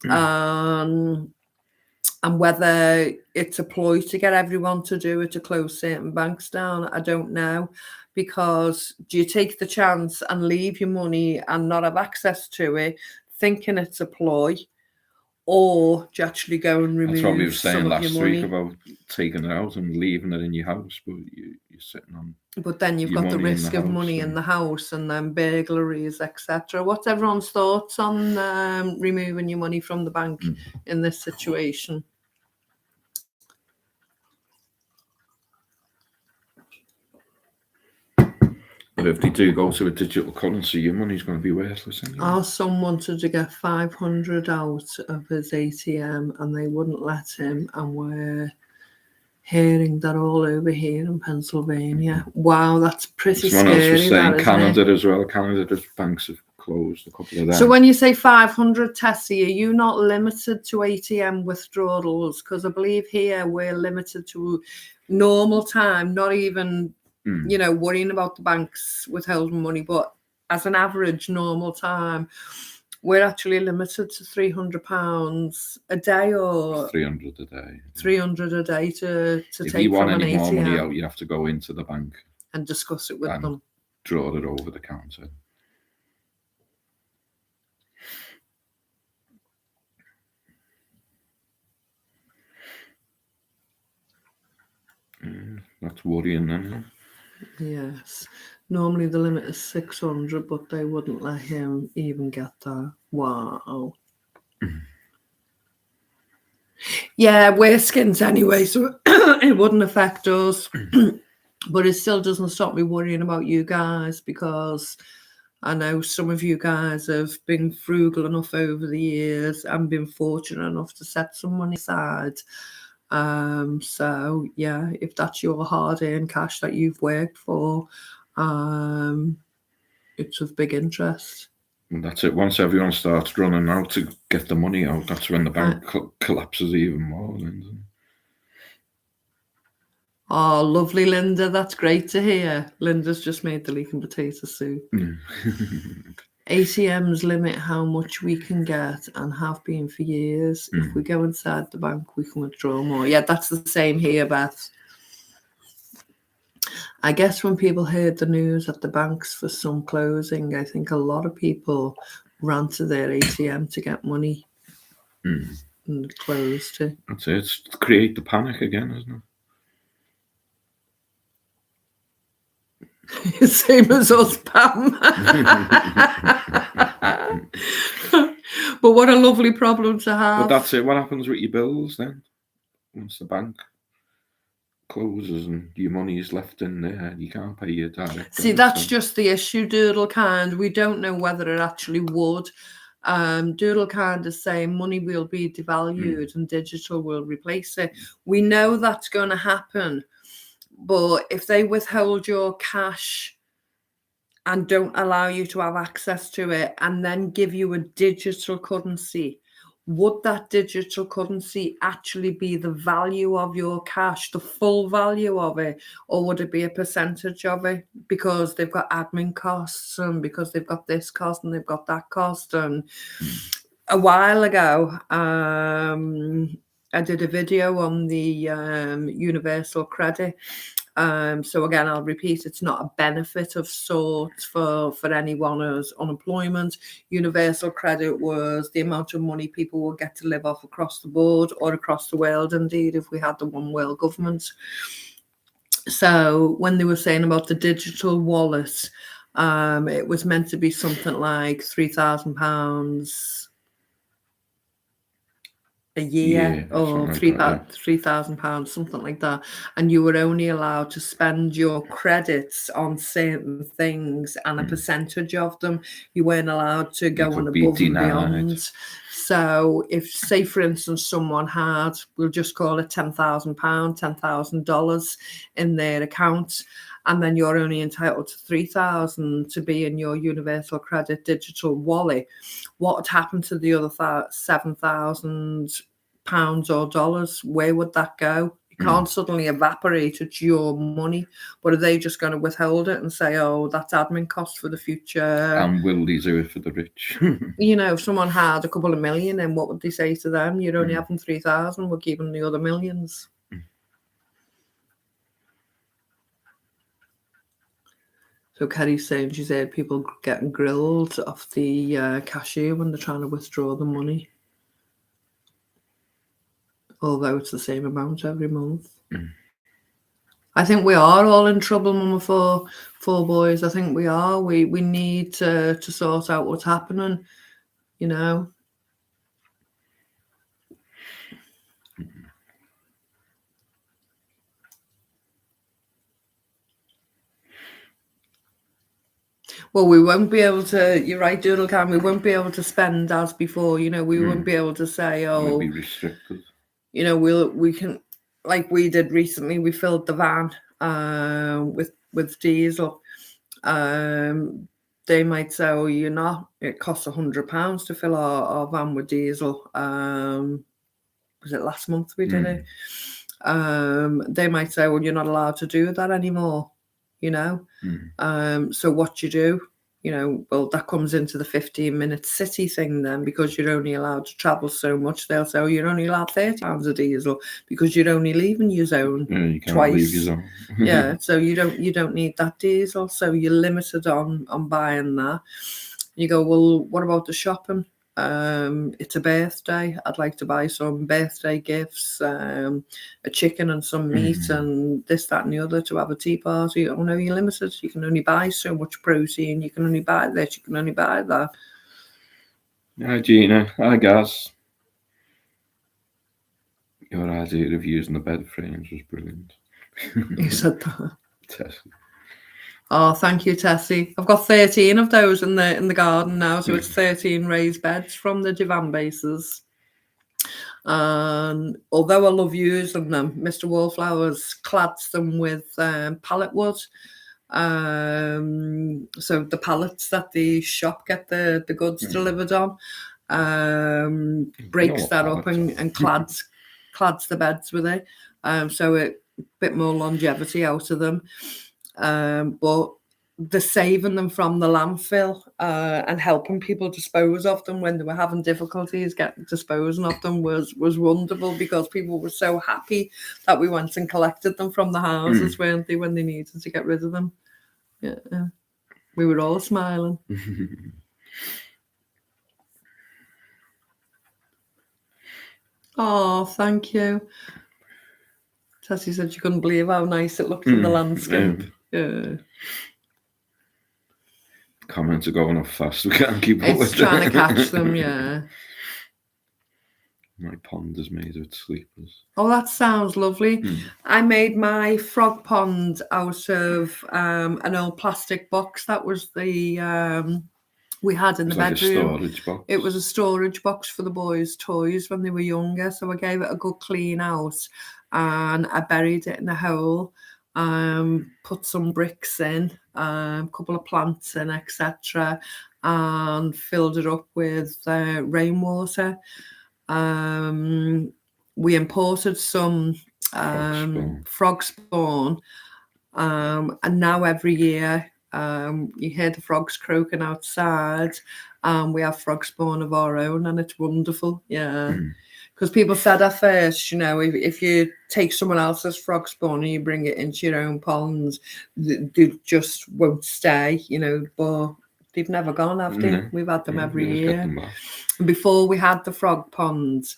and whether it's a ploy to get everyone to do it, to close certain banks down? I don't know, because do you take the chance and leave your money and not have access to it, thinking it's a ploy? Or do you actually go and remove some of your money? That's what we were saying last week about taking it out and leaving it in your house, but you're sitting on. But then you've got the risk of money in the house and then burglaries, etc. What's everyone's thoughts on removing your money from the bank in this situation? But if they do go to a digital currency, your money's going to be worthless anyway. Our son wanted to get 500 out of his ATM and they wouldn't let him, and we're hearing that all over here in Pennsylvania. Wow, that's pretty scary. Someone else was saying Canada as well. Canada's banks have closed, a couple of them. So when you say 500, Tessie, are you not limited to ATM withdrawals? Because I believe here we're limited to normal time, not even worrying about the banks withholding money, but as an average normal time, we're actually limited to £300 a day, or 300 a day. 300 a day to if take you want from any an more ATM. money out, you have to go into the bank and discuss it with them. Draw it over the counter. That's worrying, then. Yes. Normally the limit is 600, but they wouldn't let him even get that. Wow. Yeah, we're skins anyway, so it wouldn't affect us. But it still doesn't stop me worrying about you guys, because I know some of you guys have been frugal enough over the years and been fortunate enough to set some money aside. So yeah, if that's your hard-earned cash that you've worked for, it's of big interest. And that's it. Once everyone starts running out to get the money out, that's when the bank collapses even more. Oh, lovely, Linda. That's great to hear. Linda's just made the leek and potato soup. ATMs limit how much we can get and have been for years. If we go inside the bank, we can withdraw more. Yeah, that's the same here, Beth. I guess when people heard the news at the banks for some closing, I think a lot of people ran to their ATM to get money and closed it. That's it. It's to create the panic again, isn't it? Same as us, Pam. But what a lovely problem to have. But that's it. What happens with your bills then? Once the bank closes and your money is left in there, you can't pay your direct. See, that's just the issue, Doodle Kind. We don't know whether it actually would. Doodle Kind is saying money will be devalued and digital will replace it. We know that's going to happen, but if they withhold your cash and don't allow you to have access to it and then give you a digital currency, would that digital currency actually be the value of your cash, the full value of it, or would it be a percentage of it, because they've got admin costs and because they've got this cost and they've got that cost? And a while ago, I did a video on the universal credit, So again, I'll repeat, it's not a benefit of sorts for anyone as unemployment. Universal credit was the amount of money people would get to live off across the board or across the world, indeed, if we had the one world government. So when they were saying about the digital wallet, it was meant to be something like £3,000 a year or £3,000, something like that, and you were only allowed to spend your credits on certain things and a percentage of them. You weren't allowed to go on above and beyond. So if, say for instance, someone had, we'll just call it £10,000, $10,000 in their account, and then you're only entitled to 3,000 to be in your universal credit digital wallet, what would happen to the other £7,000 or dollars? Where would that go? You can't suddenly evaporate. It's your money. But are they just going to withhold it and say, oh, that's admin cost for the future? And will they do it for the rich? If someone had a couple of million, then what would they say to them? You're only having 3,000, we're keeping the other millions. So Kerry's saying she's heard people getting grilled off the cashier when they're trying to withdraw the money. Although it's the same amount every month. I think we are all in trouble, Mama, for four boys. I think we are. We need to sort out what's happening, Well, we won't be able to, you're right, Doodle Can, we won't be able to spend as before, we won't be able to say, We'll be restricted. We can, like we did recently, we filled the van with diesel. They might say, oh, you're not, it costs £100 to fill our van with diesel. Was it last month we did it? They might say, well, you're not allowed to do that anymore, so what you do, well, that comes into the 15-minute city thing then, because you're only allowed to travel so much. They'll say, oh, you're only allowed £30 of diesel because you're only leaving your zone you can't twice. Leave your zone. Yeah, so you don't need that diesel, so you're limited on buying that. You go, well, what about the shopping? It's a birthday. I'd like to buy some birthday gifts, a chicken and some meat and this, that and the other to have a tea party. Oh no, you're limited. You can only buy so much protein. You can only buy this. You can only buy that. Hi Gina. Hi guys. Your idea of using the bed frames was brilliant. You said that. Tessie. Oh, thank you, Tessie. I've got 13 of those in the garden now, so it's 13 raised beds from the divan bases. And although I love using them, Mr. Wallflowers clads them with pallet wood. So the pallets that the shop get the goods delivered on, breaks that up and clads the beds with it. So it a bit more longevity out of them. But the saving them from the landfill and helping people dispose of them when they were having difficulties disposing of them was wonderful, because people were so happy that we went and collected them from the houses, weren't they, when they needed to get rid of them. Yeah, we were all smiling. Oh, thank you. Tessie said she couldn't believe how nice it looked in the landscape. Yeah. Comments are going off fast. We can't keep up with It's trying to catch them, yeah. My pond is made of sleepers. Oh, that sounds lovely. I made my frog pond out of an old plastic box. That was the we had in the bedroom. A storage box. It was a storage box for the boys' toys when they were younger. So I gave it a good clean out and I buried it in a hole. Put some bricks in, a couple of plants in, etc., and filled it up with rainwater. We imported some frog spawn, and now every year you hear the frogs croaking outside, and we have frog spawn of our own, and it's wonderful. Yeah. Because people said at first, you know, if you take someone else's frog spawn and you bring it into your own ponds, they just won't stay, you know, but they've never gone, have they? No. We've had them Yeah, every we always get year. them back. Before we had the frog ponds,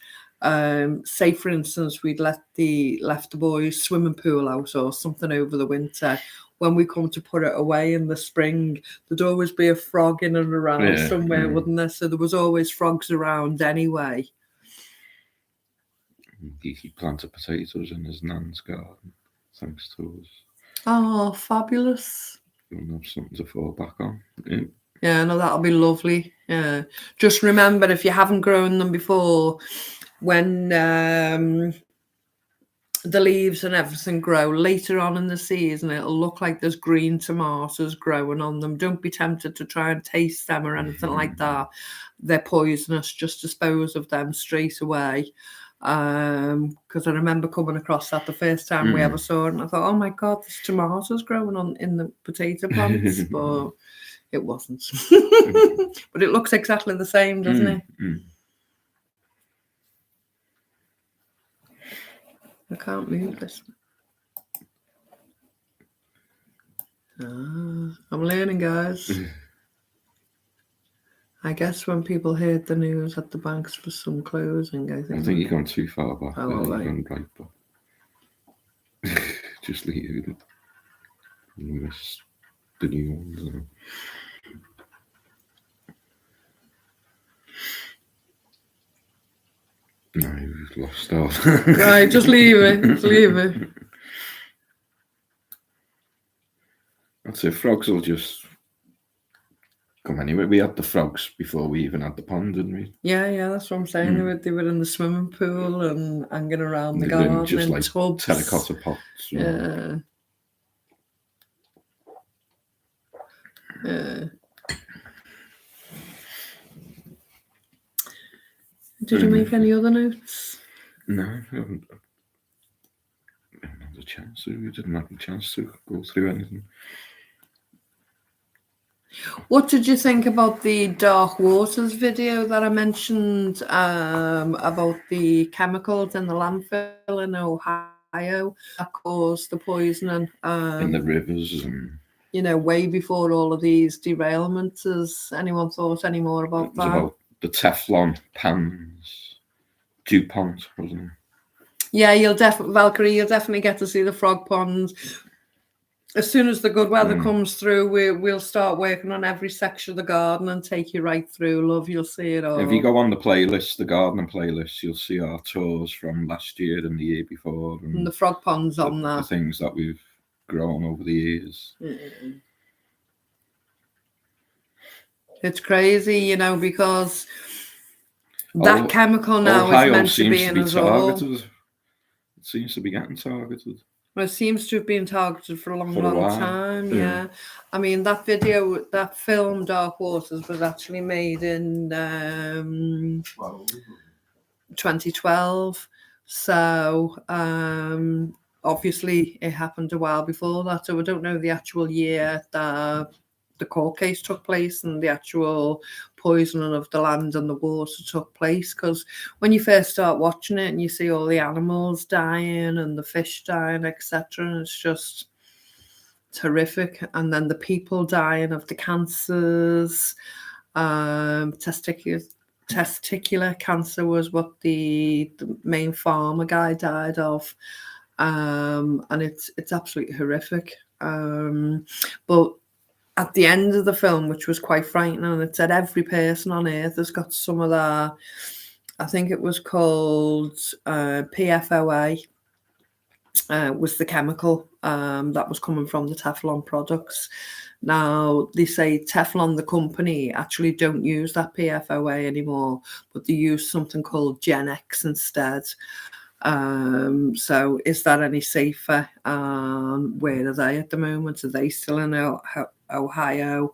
say for instance, we'd left the boys' swimming pool out or something over the winter. When we come to put it away in the spring, there'd always be a frog in and around somewhere, wouldn't there? So there was always frogs around anyway. He planted potatoes in his nan's garden, thanks to us. Oh, fabulous. You'll have something to fall back on. Yeah, no, that'll be lovely. Yeah. Just remember, if you haven't grown them before, when the leaves and everything grow later on in the season, it'll look like there's green tomatoes growing on them. Don't be tempted to try and taste them or anything like that. They're poisonous. Just dispose of them straight away. Because I remember coming across that the first time we ever saw it, and I thought, oh my god, there's tomatoes growing on in the potato plants, but it wasn't. But it looks exactly the same, doesn't it? I can't move this. I'm learning, guys. I guess when people heard the news at the banks for some closing, I think you've gone too far back. Oh, You've right. gone right back. Just leave it. You miss the new ones. No, you've lost out. Right, just leave it. Just leave it. That's it. Frogs will just come anyway. We had the frogs before we even had the pond, didn't we? Yeah, that's what I'm saying. They were in the swimming pool and hanging around the They've been garden just in like tubs. terracotta pots. Yeah. Did you make any other notes? No, I haven't had a chance to. We didn't have a chance to go through anything. What did you think about the Dark Waters video that I mentioned about the chemicals in the landfill in Ohio that caused the poisoning? In the rivers and... You know, way before all of these derailments. Has anyone thought any more about that? It was about the Teflon pans, DuPont, wasn't it? Yeah, Valkyrie, you'll definitely get to see the frog ponds. As soon as the good weather comes through, we'll start working on every section of the garden and take you right through, love. You'll see it all. If you go on the playlist, the gardening playlist, you'll see our tours from last year and the year before. And the frog ponds on that. The things that we've grown over the years. It's crazy, you know, because that chemical now Ohio is meant to be in us all. It seems to be getting targeted. Well, it seems to have been targeted for a long time. Yeah. I mean, that film, Dark Waters, was actually made in 2012. So, obviously, it happened a while before that. So, I don't know the actual year that the court case took place and the actual poisoning of the land and the water took place, because when you first start watching it and you see all the animals dying and the fish dying, etc., it's just horrific. And then the people dying of the cancers, testicular cancer was what the main farmer guy died of, and it's absolutely horrific. But at the end of the film, which was quite frightening, it said every person on earth has got some of that. I think it was called PFOA, was the chemical that was coming from the Teflon products. Now, they say Teflon, the company, actually don't use that PFOA anymore, but they use something called Gen X instead. So is that any safer? Where are they at the moment? Are they still in Ohio?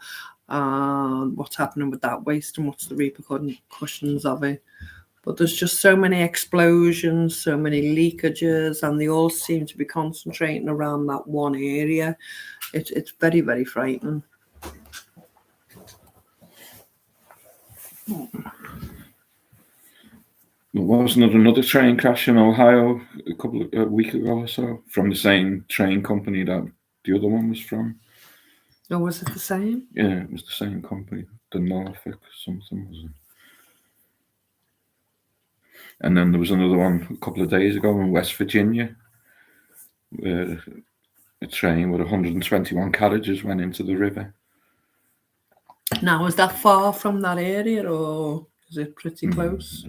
What's happening with that waste and what's the repercussions of it? But there's just so many explosions, so many leakages, and they all seem to be concentrating around that one area. It's very, very frightening. Wasn't there another train crash in Ohio a week ago or so from the same train company that the other one was from? Or was it the same? Yeah, it was the same company, the Norfolk something, was it? And then there was another one a couple of days ago in West Virginia, where a train with 121 carriages went into the river. Now, is that far from that area, or is it pretty close?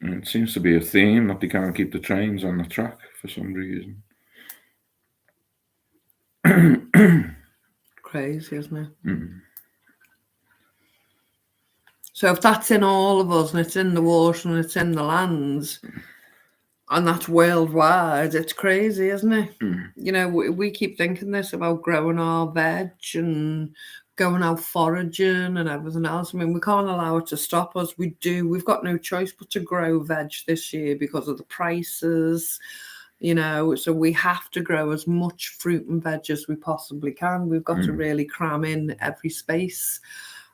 And it seems to be a theme that they can't keep the trains on the track for some reason. Crazy, isn't it? So if that's in all of us, and it's in the water, and it's in the lands, and that's worldwide, it's crazy, isn't it? You know, we keep thinking this about growing our veg and going out foraging and everything else. I mean, we can't allow it to stop us. We've got no choice but to grow veg this year because of the prices, you know, so we have to grow as much fruit and veg as we possibly can. We've got to really cram in every space.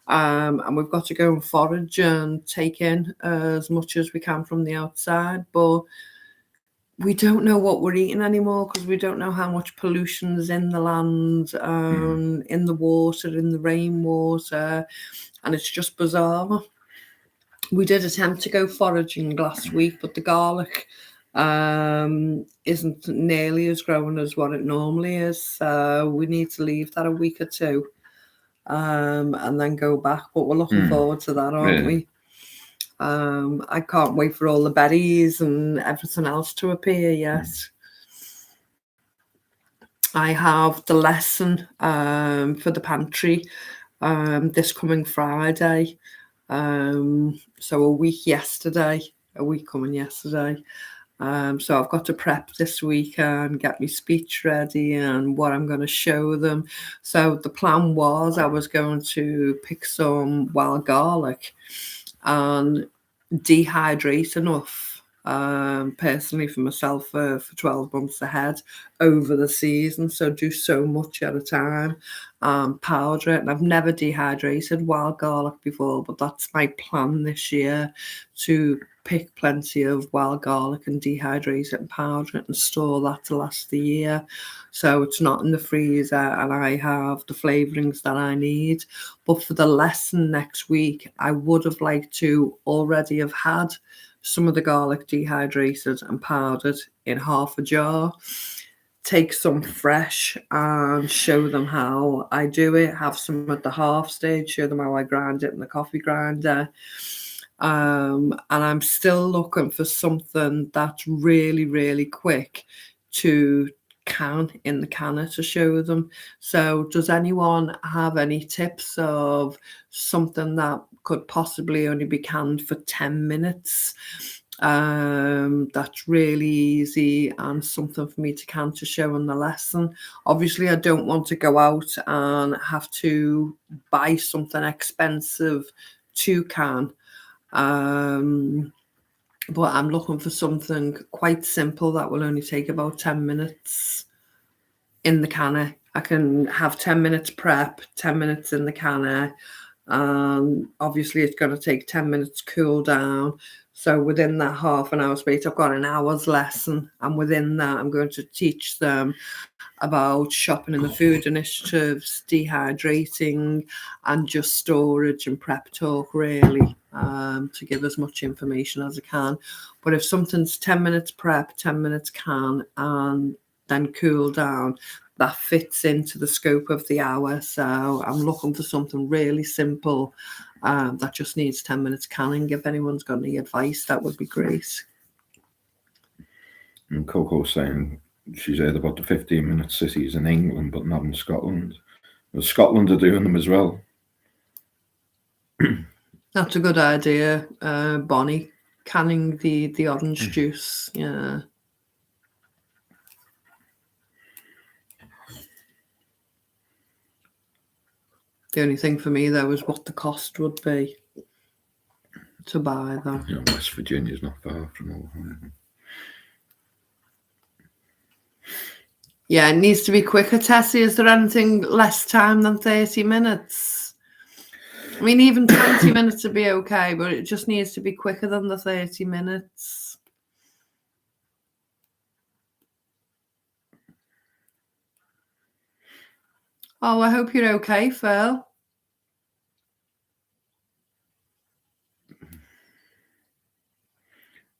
And we've got to go and forage and take in as much as we can from the outside. But we don't know what we're eating anymore because we don't know how much pollution is in the land, in the water, in the rainwater, and it's just bizarre. We did attempt to go foraging last week, but the garlic isn't nearly as growing as what it normally is. So we need to leave that a week or two and then go back. But we're looking forward to that, aren't we? I can't wait for all the berries and everything else to appear yet. I have the lesson for the pantry this coming Friday. So a week coming yesterday. So I've got to prep this week and get my speech ready and what I'm going to show them. So the plan was I was going to pick some wild garlic and dehydrate enough personally for myself for 12 months ahead over the season, so do so much at a time, powder it. And I've never dehydrated wild garlic before, but that's my plan this year, to pick plenty of wild garlic and dehydrate it and powder it and store that to last the year, so it's not in the freezer and I have the flavourings that I need. But for the lesson next week, I would have liked to already have had some of the garlic dehydrated and powdered in half a jar, take some fresh and show them how I do it, have some at the half stage, show them how I grind it in the coffee grinder. And I'm still looking for something that's really, really quick to can in the canner to show them. So does anyone have any tips of something that could possibly only be canned for 10 minutes? That's really easy and something for me to can to show in the lesson. Obviously, I don't want to go out and have to buy something expensive to can. But I'm looking for something quite simple that will only take about 10 minutes in the canner. I can have 10 minutes prep, 10 minutes in the canner. Obviously, it's going to take 10 minutes cool down. So within that half an hour space, I've got an hour's lesson. And within that, I'm going to teach them about shopping in the food initiatives, dehydrating, and just storage and prep talk, really, to give as much information as I can. But if something's 10 minutes prep, 10 minutes can, and then cool down, that fits into the scope of the hour. So I'm looking for something really simple that just needs 10 minutes canning. If anyone's got any advice, that would be great. And Coco's saying she's heard about the 15-minute cities in England, but not in Scotland. Well, Scotland are doing them as well. That's a good idea, Bonnie. Canning the orange juice, yeah. The only thing for me, though, is what the cost would be to buy that. You know, West Virginia's not far from Ohio. Yeah, it needs to be quicker, Tessie. Is there anything less time than 30 minutes? I mean, even 20 minutes would be okay, but it just needs to be quicker than the 30 minutes. Oh, I hope you're okay, Phil.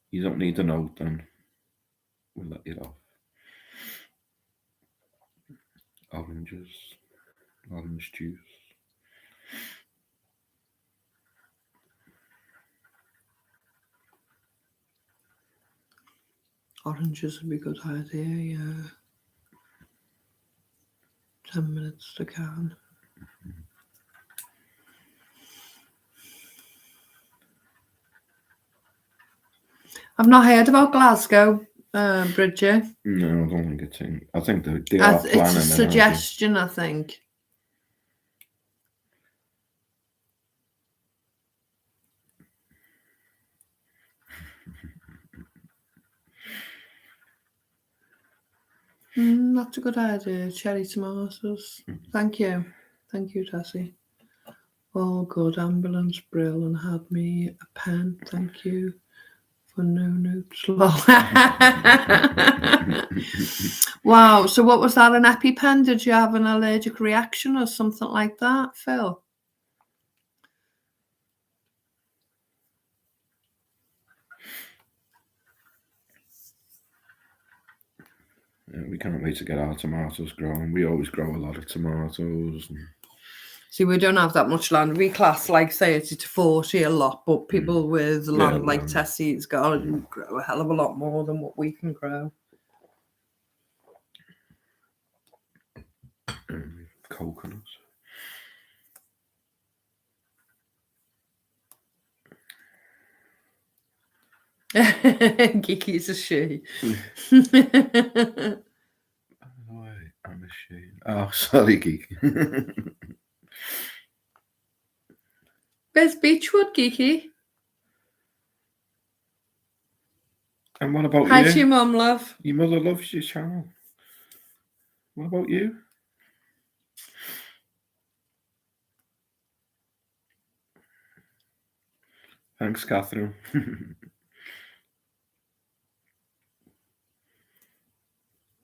You don't need a note then. We'll let you off. Oranges. Orange juice. Oranges would be a good idea, yeah. 10 minutes to can. I've not heard about Glasgow, Bridget. No, I don't think it's in. I think they are planning. It's a suggestion, I think. That's a good idea. Cherry tomatoes. Thank you. Thank you, Tessie. All good. Ambulance Brill and had me a pen. Thank you for no notes. Wow. So what was that, an EpiPen? Did you have an allergic reaction or something like that, Phil? Yeah, we can't wait to get our tomatoes growing. We always grow a lot of tomatoes. See, we don't have that much land. We class like 30 to 40 a lot, but people with land like Tessie's got to grow a hell of a lot more than what we can grow. Coconuts. Kiki's a she. I'm a she. Oh, sorry, Kiki. Where's Beechwood, Kiki? And what about you? Hi to your mum, love. Your mother loves your channel. What about you? Thanks, Catherine.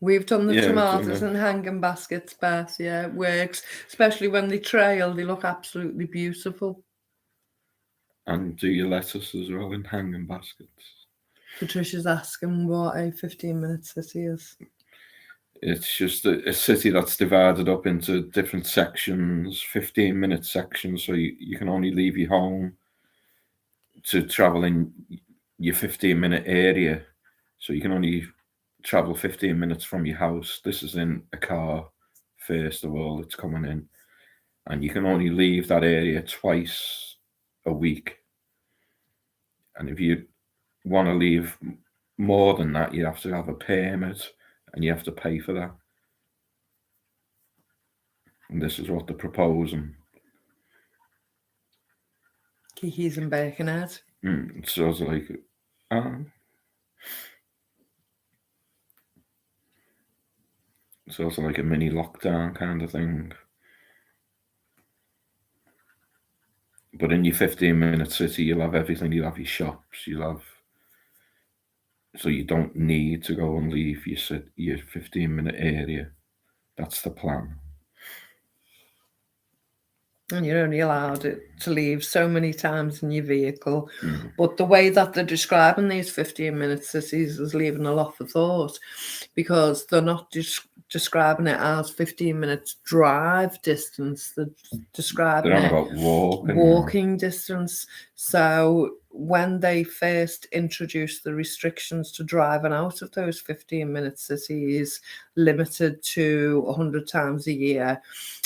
We've done the tomatoes and hanging baskets, Beth. Yeah, it works. Especially when they trail, they look absolutely beautiful. And do your lettuce as well in hanging baskets. Patricia's asking what a 15-minute city is. It's just a city that's divided up into different sections, 15-minute sections, so you can only leave your home to travel in your 15-minute area. So you can only travel 15 minutes from your house. This is in a car, first of all, it's coming in. And you can only leave that area twice a week. And if you want to leave more than that, you have to have a permit and you have to pay for that. And this is what they're proposing. Kiki's in Birkenhead. So it's like, it's also like a mini lockdown kind of thing. But in your 15-minute city, you'll have everything. You'll have your shops. So you don't need to go and leave your 15-minute area. That's the plan. And you're only allowed to leave so many times in your vehicle. But the way that they're describing these 15-minute cities is leaving a lot for thought, because they're not describing it as 15 minutes drive distance. They're describing They're it about walking distance. So when they first introduced the restrictions to driving out of those 15-minute cities, limited to 100 times a year,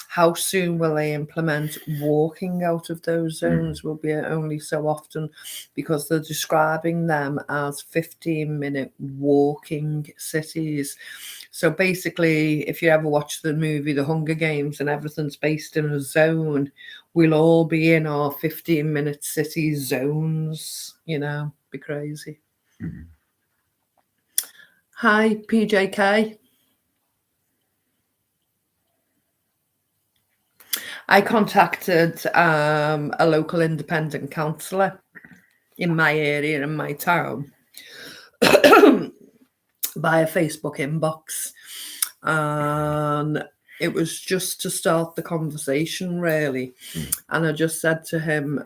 how soon will they implement walking out of those zones? Will be only so often, because they're describing them as 15-minute walking cities. So basically, if you ever watch the movie The Hunger Games and everything's based in a zone, we'll all be in our 15-minute city zones, be crazy. Hi, PJK. I contacted a local independent councillor in my area, in my town, via Facebook inbox. And it was just to start the conversation, really. And I just said to him,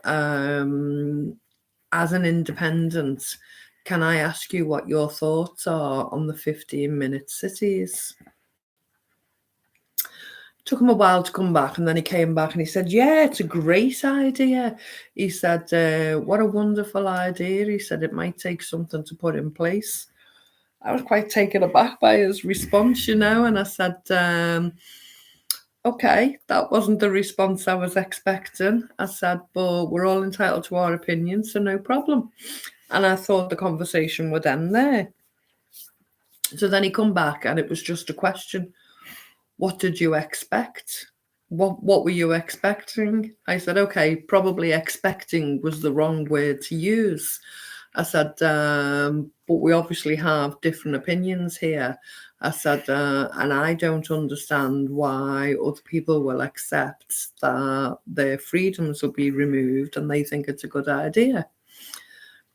as an independent, can I ask you what your thoughts are on the 15-minute cities? Took him a while to come back, and then he came back and he said, yeah, it's a great idea. He said, what a wonderful idea. He said, it might take something to put in place. I was quite taken aback by his response, and I said, okay, that wasn't the response I was expecting. I said, but we're all entitled to our opinions, so no problem. And I thought the conversation would end there. So then he come back, and it was just a question. What did you expect? What were you expecting? I said, okay, probably expecting was the wrong word to use. I said, but we obviously have different opinions here. I said, and I don't understand why other people will accept that their freedoms will be removed and they think it's a good idea.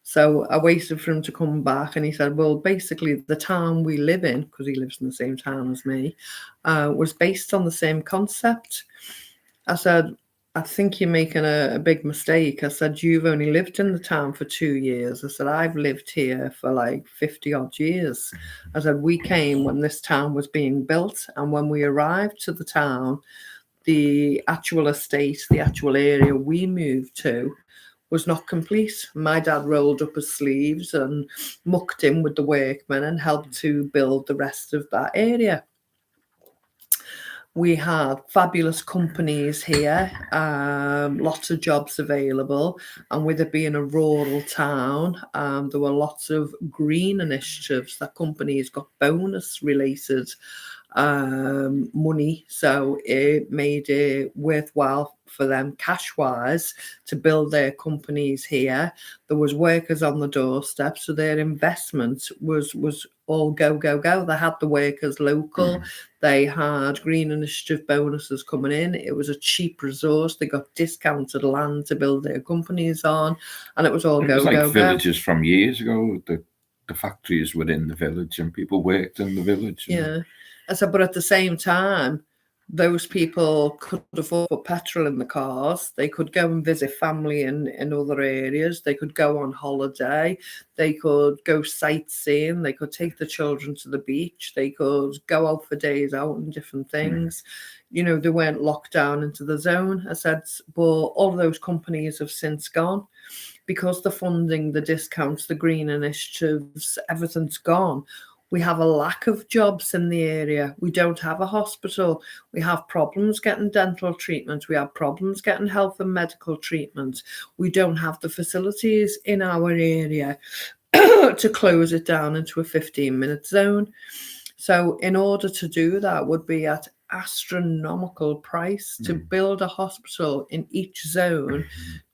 So I waited for him to come back, and he said, well, basically the town we live in, because he lives in the same town as me, was based on the same concept. I said, I think you're making a big mistake. I said, you've only lived in the town for 2 years. I said, I've lived here for like 50 odd years. I said, we came when this town was being built, and when we arrived to the town, the actual estate, the actual area we moved to was not complete. My dad rolled up his sleeves and mucked in with the workmen and helped to build the rest of that area. We had fabulous companies here, lots of jobs available, and with it being a rural town, there were lots of green initiatives that companies got bonus related money, so it made it worthwhile for them cash wise to build their companies here. There was workers on the doorstep, so their investment was all go. They had the workers local. They had green initiative bonuses coming in. It was a cheap resource. They got discounted land to build their companies on, and it was all go. It was like villages from years ago. The factories were in the village and people worked in the village. Yeah. I said, but at the same time, those people could afford to put petrol in the cars. They could go and visit family in other areas. They could go on holiday. They could go sightseeing. They could take the children to the beach. They could go out for days out and different things. They weren't locked down into the zone. I said, but all of those companies have since gone. Because the funding, the discounts, the green initiatives, everything's gone. We have a lack of jobs in the area. We don't have a hospital. We have problems getting dental treatment. We have problems getting health and medical treatment. We don't have the facilities in our area to close it down into a 15-minute zone. So in order to do that would be at astronomical price to build a hospital in each zone,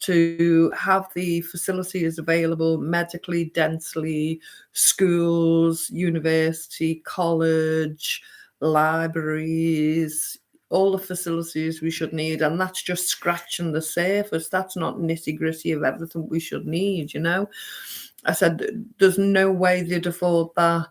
to have the facilities available medically, densely, schools, university, college, libraries, all the facilities we should need. And that's just scratching the surface. That's not nitty-gritty of everything we should need, I said, there's no way they'd afford that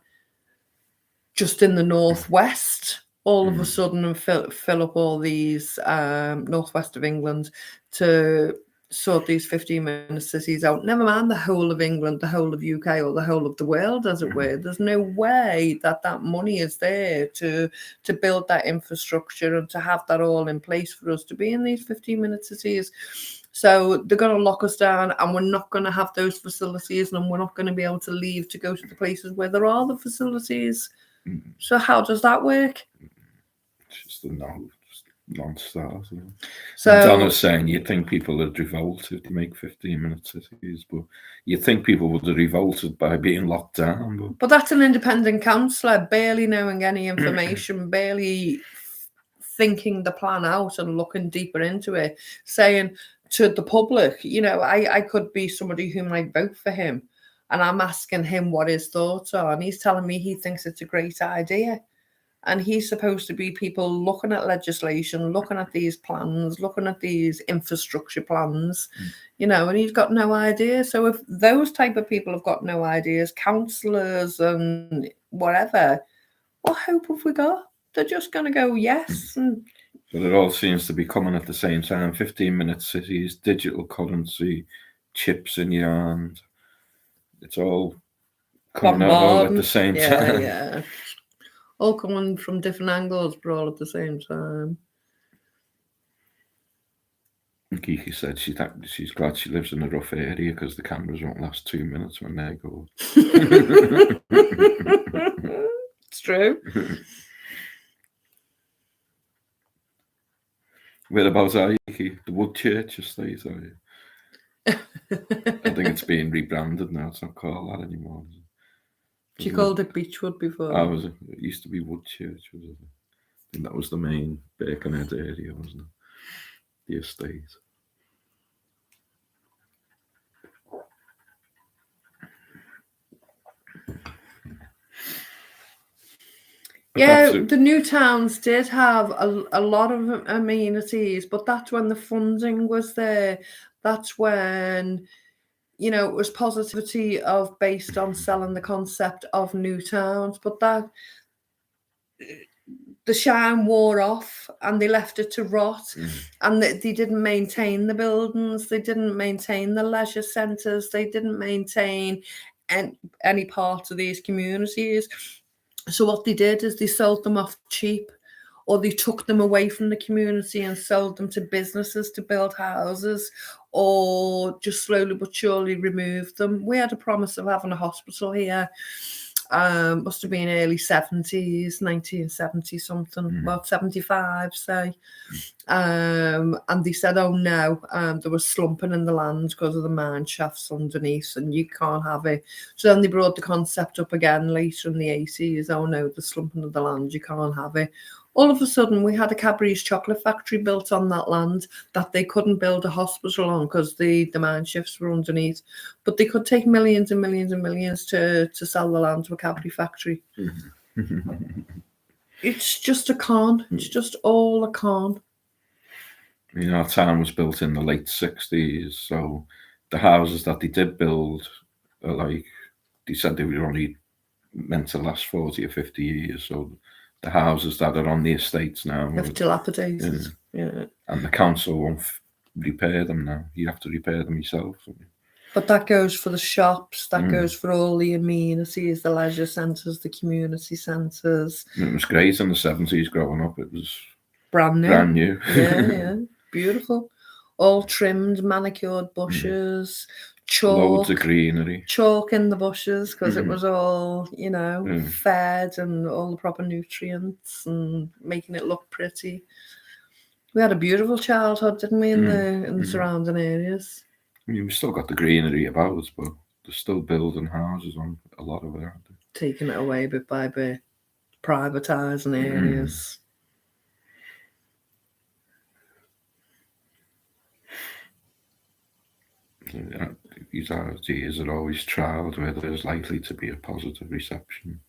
just in the northwest all of a sudden and fill up all these northwest of England to sort these 15-minute cities out. Never mind the whole of England, the whole of UK, or the whole of the world, as it were. There's no way that money is there to build that infrastructure and to have that all in place for us to be in these 15-minute cities. So they're going to lock us down, and we're not going to have those facilities, and we're not going to be able to leave to go to the places where there are the facilities. So how does that work? It's just a non-start. So Donna's saying you'd think people would revolted to make 15-minute cities, but you'd think people would have revolted by being locked down. But that's an independent councillor, barely knowing any information, barely thinking the plan out and looking deeper into it, saying to the public, I could be somebody who might vote for him, and I'm asking him what his thoughts are, and he's telling me he thinks it's a great idea. and he's supposed to be people looking at legislation, looking at these plans, looking at these infrastructure plans, and he's got no idea. So if those type of people have got no ideas, councillors and whatever, what hope have we got? They're just going to go yes. And but it all seems to be coming at the same time. 15-minute cities, digital currency, chips in your hand. It's all coming out all at the same time. Yeah. All coming from different angles, but all at the same time. Kiki said she's glad she lives in a rough area because the cameras won't last 2 minutes when they go. It's true. Whereabouts are you, Kiki? The Wood Church estate, are you? I think it's being rebranded now. It's not called that anymore. She called it Beechwood before. Oh, was it? It used to be Wood Church, was it? I think that was the main Birkenhead area, wasn't it? The estate. Yeah, the new towns did have a lot of amenities, but that's when the funding was there. That's when, it was positivity of based on selling the concept of new towns. But that the shine wore off and they left it to rot, and they didn't maintain the buildings, they didn't maintain the leisure centres, they didn't maintain any part of these communities. So what they did is they sold them off cheap, or they took them away from the community and sold them to businesses to build houses, or just slowly but surely removed them. We had a promise of having a hospital here. Must have been early 70s, 1970 something, well, 75, say. And they said, oh no, there was slumping in the land because of the mine shafts underneath, and you can't have it. So then they brought the concept up again later in the 80s. Oh no, the slumping of the land, you can't have it. All of a sudden, we had a Cadbury's chocolate factory built on that land that they couldn't build a hospital on because the mine shafts were underneath. But they could take millions and millions and millions to sell the land to a Cadbury factory. It's just a con. It's just all a con. Our town was built in the late 60s, so the houses that they did build are like, they said they were only meant to last 40 or 50 years, so the houses that are on the estates now have dilapidated. Yeah. And the council won't repair them now. You have to repair them yourself. But that goes for the shops, that goes for all the amenities, the leisure centres, the community centres. It was great in the 70s growing up. It was brand new. Yeah. Beautiful. All trimmed, manicured bushes, chalk. Loads of greenery. Chalk in the bushes because it was all, fed and all the proper nutrients and making it look pretty. We had a beautiful childhood, didn't we, in the surrounding areas? I mean, we've still got the greenery about us, but they're still building houses on a lot of it, aren't they? Taking it away bit by bit, privatising areas. These ideas are always trialled where there's likely to be a positive reception.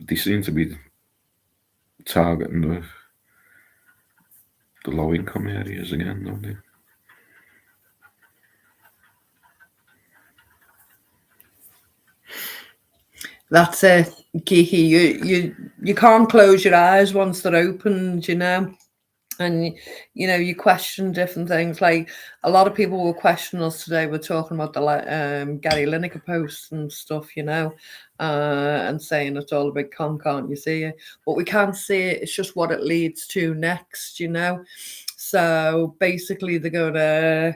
They seem to be targeting the low-income areas again, don't they? That's it, Kiki. You can't close your eyes once they're opened, and you question different things. Like a lot of people will question us today. We're talking about the Gary Lineker posts and stuff, and saying it's all a big con, can't you see it? But we can't see it. It's just what it leads to next, So basically, they're gonna,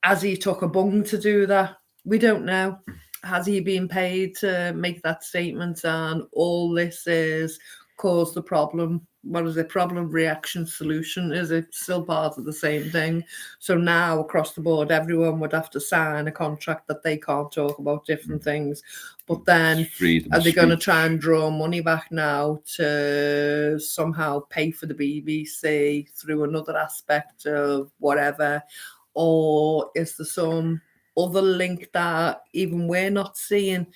has he took a bung to do that? We don't know. Has he been paid to make that statement? And all this is cause the problem. What is it? Problem, reaction, solution. Is it still part of the same thing? So now across the board, everyone would have to sign a contract that they can't talk about different things. But then are they going to try and draw money back now to somehow pay for the BBC through another aspect of whatever? Or is there some other link that even we're not seeing,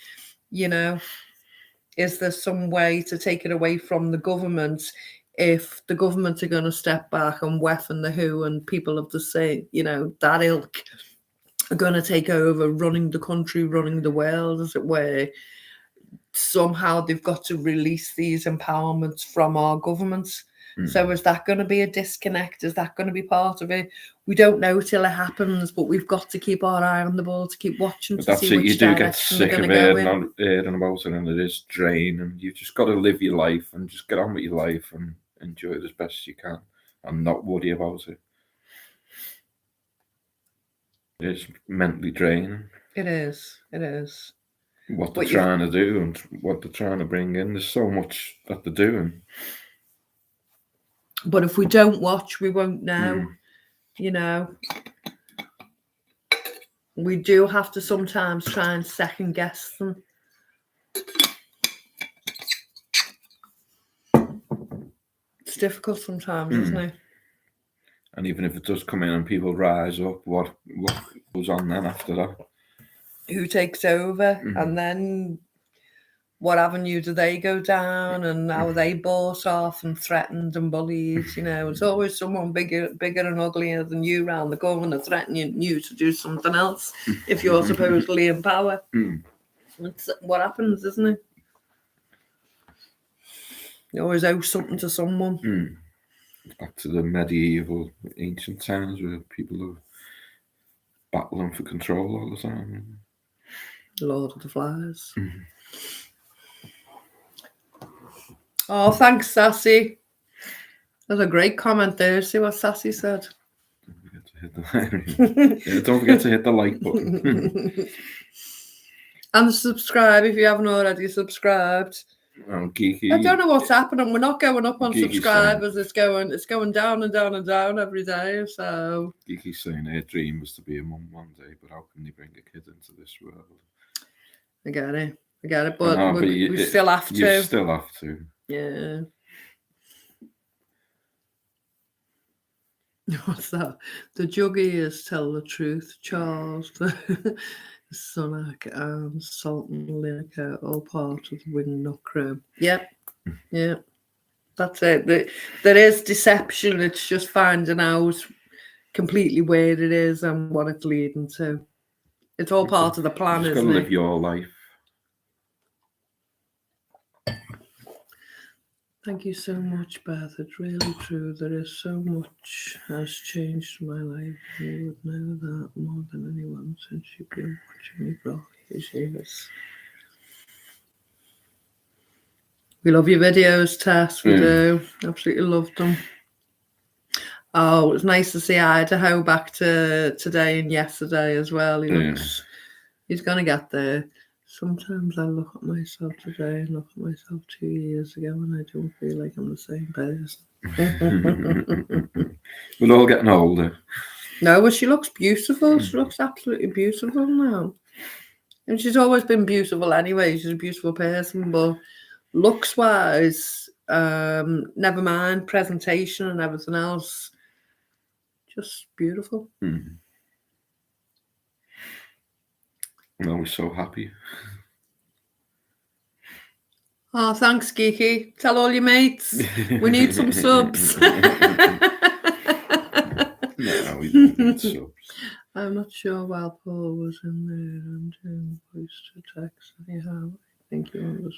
is there some way to take it away from the government if the government are going to step back and WEF and the WHO and people of the same, that ilk are going to take over running the country, running the world, as it were? Somehow they've got to release these empowerments from our governments. So is that going to be a disconnect? Is that going to be part of it? We don't know till it happens, but we've got to keep our eye on the ball, to keep watching to see which direction they're going to go in. You do get sick of hearing about it, and it is draining. You've just got to live your life and just get on with your life and enjoy it as best you can and not worry about it. It's mentally draining. It is. It is. What they're trying to do and what they're trying to bring in. There's so much that they're doing. But if we don't watch, we won't know. We do have to sometimes try and second guess them. It's difficult sometimes, isn't it? And even if it does come in and people rise up, what goes on then after that? Who takes over? And then what avenue do they go down, and how are they bought off and threatened and bullied? It's always someone bigger and uglier than you around the corner threatening you to do something else if you're supposedly in power. It's what happens, isn't it? You always owe something to someone. Back to the medieval, ancient times where people are battling for control all the time. Lord of the Flies. Oh, thanks, Sassy. That's a great comment there. See what Sassy said. Don't forget to hit the like button. And subscribe if you haven't already subscribed. Geeky. I don't know what's happening. We're not going up on subscribers. It's going down and down and down every day. So Geeky's saying her dream was to be a mum one day, but how can they bring a kid into this world? I get it, but we still have to. You still have to. Yeah. What's that? The jug ears tell the truth, Charles. The Sonic and salt and liquor, all part of the wing nut crew. Yep. That's it. There is deception. It's just finding out completely where it is and what it's leading to. It's all part of the plan, isn't it? You've got to live your life. Thank you so much, Beth. It's really true. There is so much has changed in my life. You would know that more than anyone since you've been watching me for all these years. We love your videos, Tess. We do. Absolutely love them. Oh, it was nice to see Idaho back to today and yesterday as well. He's going to get there. Sometimes I look at myself today and look at myself 2 years ago and I don't feel like I'm the same person. We're all getting older. No, but she looks beautiful. She looks absolutely beautiful now. And she's always been beautiful anyway. She's a beautiful person, but looks-wise, never mind presentation and everything else, just beautiful. I'm always so happy. Oh, thanks, Geeky. Tell all your mates. We need some subs. No, we don't need subs. I'm not sure while Paul was in there and doing voice to text. Anyhow, I think you understood.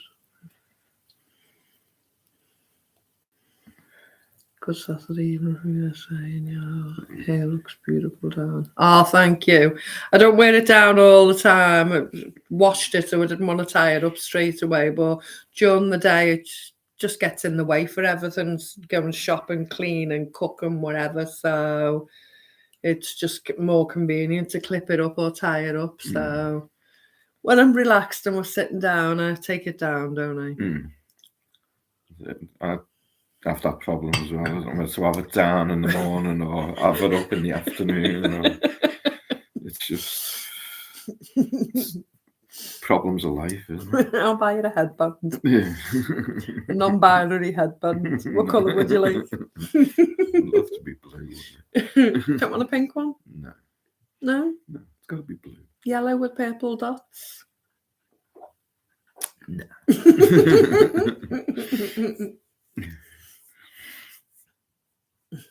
Good Saturday evening from you saying your hair looks beautiful down. Oh, thank you. I don't wear it down all the time. I washed it, so I didn't want to tie it up straight away. But during the day, it just gets in the way for everything. Going shopping, clean and cook and whatever. So it's just more convenient to clip it up or tie it up. So when I'm relaxed and we're sitting down, I take it down, don't I have that problem as well. I'm going to have it down in the morning or have it up in the afternoon. It's just problems of life, isn't it? I'll buy you a headband. Yeah. A non-binary headband. What colour would you like? I'd love to be blue. Don't want a pink one? No. No? No, it's got to be blue. Yellow with purple dots? No.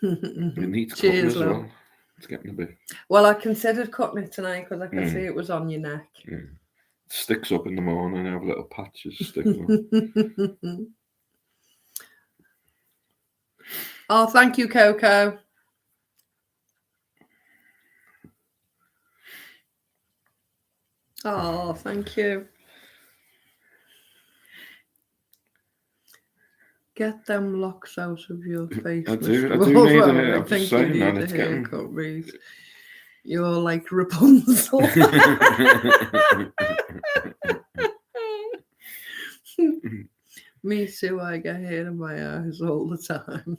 You need to cut Cheers, as love. well. It's getting a bit. Well, I considered cutting it tonight because I could see it was on your neck. Yeah. It sticks up in the morning. I have little patches sticking up. Oh, thank you, Coco. Oh, thank you. Get them locks out of your face. I Mr. do need Wolfram. a I I'm think just you saying need that a it's getting. haircut, Reese. You're like Rapunzel. Me too. I get hair in my eyes all the time.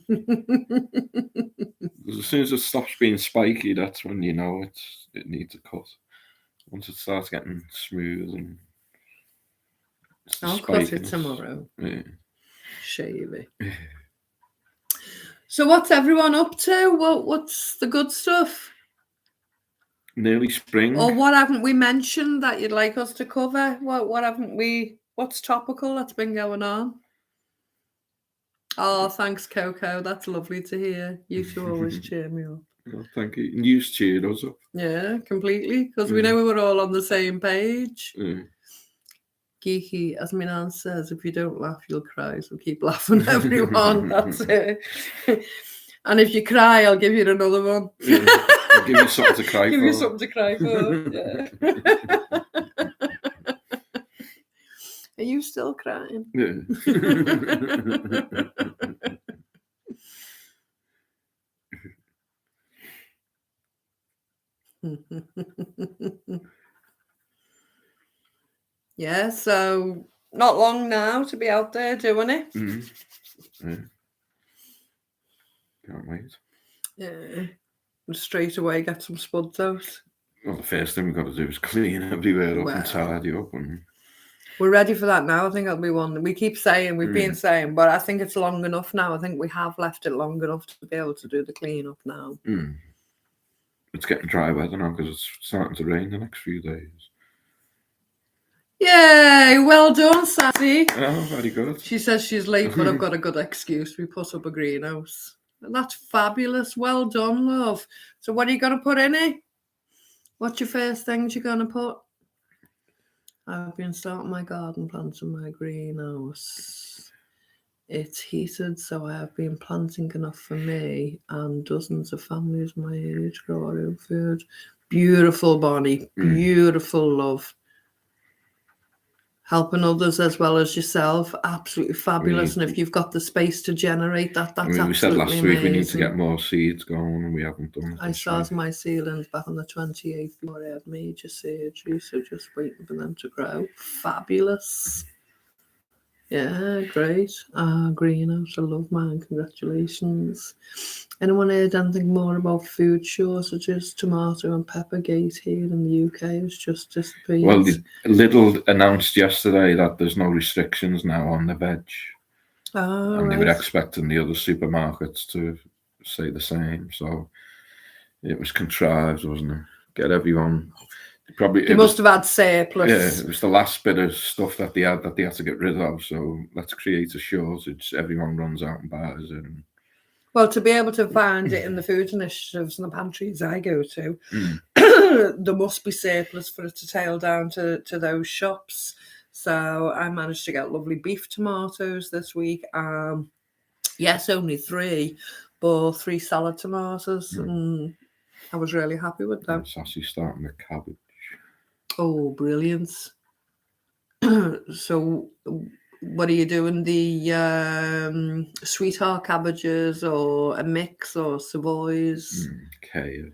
As soon as it stops being spiky, that's when you know it needs a cut. Once it starts getting smooth and I'll cut it tomorrow. Yeah. Shave it. So what's everyone up to? What's the good stuff? Nearly spring. Or what haven't we mentioned that you'd like us to cover? What haven't we? What's topical that's been going on? Oh, thanks, Coco. That's lovely to hear. You two always cheer me up. Oh, thank you. News cheered us up. Yeah, completely. Because we know we were all on the same page. Yeah. Geeky, as my nan says, if you don't laugh, you'll cry. So keep laughing, everyone. That's it. And if you cry, I'll give you another one. Yeah. I'll give you something to cry for. Give you something to cry for. Yeah. Are you still crying? Yeah. Yeah, so not long now to be out there doing it. Yeah. Can't wait. Yeah. Straight away get some spuds out. Well, the first thing we've got to do is clean everywhere up and tidy up. And we're ready for that now. I think that'll be one. We keep saying, we've been saying, but I think it's long enough now. I think we have left it long enough to be able to do the clean up now. It's getting dry weather now because it's starting to rain the next few days. Yay! Well done, Sassy. Oh, very good. She says she's late, but I've got a good excuse. We put up a greenhouse. And that's fabulous. Well done, love. So what are you going to put in it? What's your first things you're going to put? I've been starting my garden plants in my greenhouse. It's heated, so I have been planting enough for me and dozens of families my age grow our own food. Beautiful, Bonnie. Beautiful, love. Helping others as well as yourself, absolutely fabulous. And if you've got the space to generate that, that's absolutely amazing. We said last week we need to get more seeds going, and we haven't done it. I started my seedlings back on the 28th before I had major surgery, so just waiting for them to grow. Fabulous. Yeah, great. Greenhouse, I love mine. Congratulations. Anyone heard anything more about food shortages? Tomato and peppergate here in the UK has just disappeared. Well, Lidl announced yesterday that there's no restrictions now on the veg. And they were expecting the other supermarkets to say the same. So it was contrived, wasn't it? Get everyone... They must have had surplus. Yeah, it was the last bit of stuff that they had to get rid of. So let's create a shortage. Everyone runs out and buys it. Well, to be able to find it in the food initiatives and the pantries I go to, there must be surplus for it to tail down to those shops. So I managed to get lovely beef tomatoes this week. Yes, only 3, but 3 salad tomatoes, and I was really happy with them. Sassy starting with cabbage. Oh, brilliant. So what are you doing? The sweetheart cabbages or a mix or Savoys? Okay.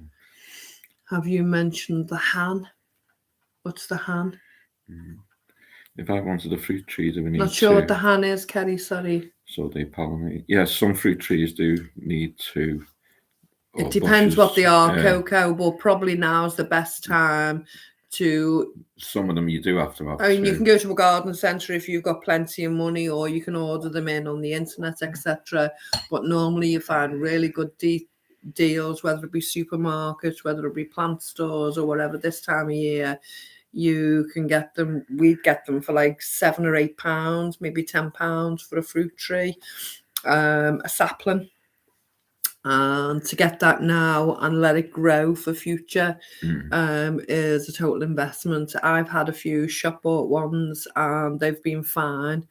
Have you mentioned the Han? What's the Han? If I wanted a fruit tree, do we need Not sure what the Han is, Kerry, sorry. So they pollinate. Yes, some fruit trees do need to. It depends what they are, Coco, but probably now's the best time to... Some of them you do have to have. I mean, you can go to a garden centre if you've got plenty of money, or you can order them in on the internet, etc. But normally you find really good deals, whether it be supermarkets, whether it be plant stores or whatever. This time of year, you can get them. We'd get them for like £7 or £8, maybe £10 for a fruit tree, a sapling. And to get that now and let it grow for future is a total investment. I've had a few shop bought ones and they've been fine,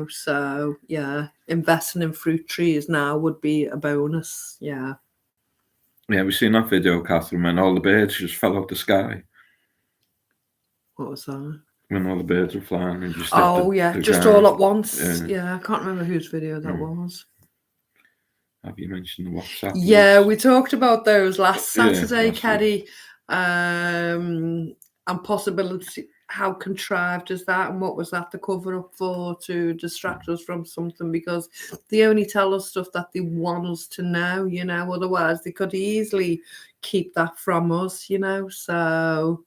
so yeah, investing in fruit trees now would be a bonus. Yeah, we've seen that video, Catherine, when all the birds just fell out the sky. What was that? When all the birds were flying and just just ground. all at once. Yeah, I can't remember whose video that was. Have you mentioned the WhatsApp? Yeah, we talked about those last Saturday, Kerry. And possibility, how contrived is that, and what was that to cover up for, to distract us from something? Because they only tell us stuff that they want us to know, otherwise they could easily keep that from us, so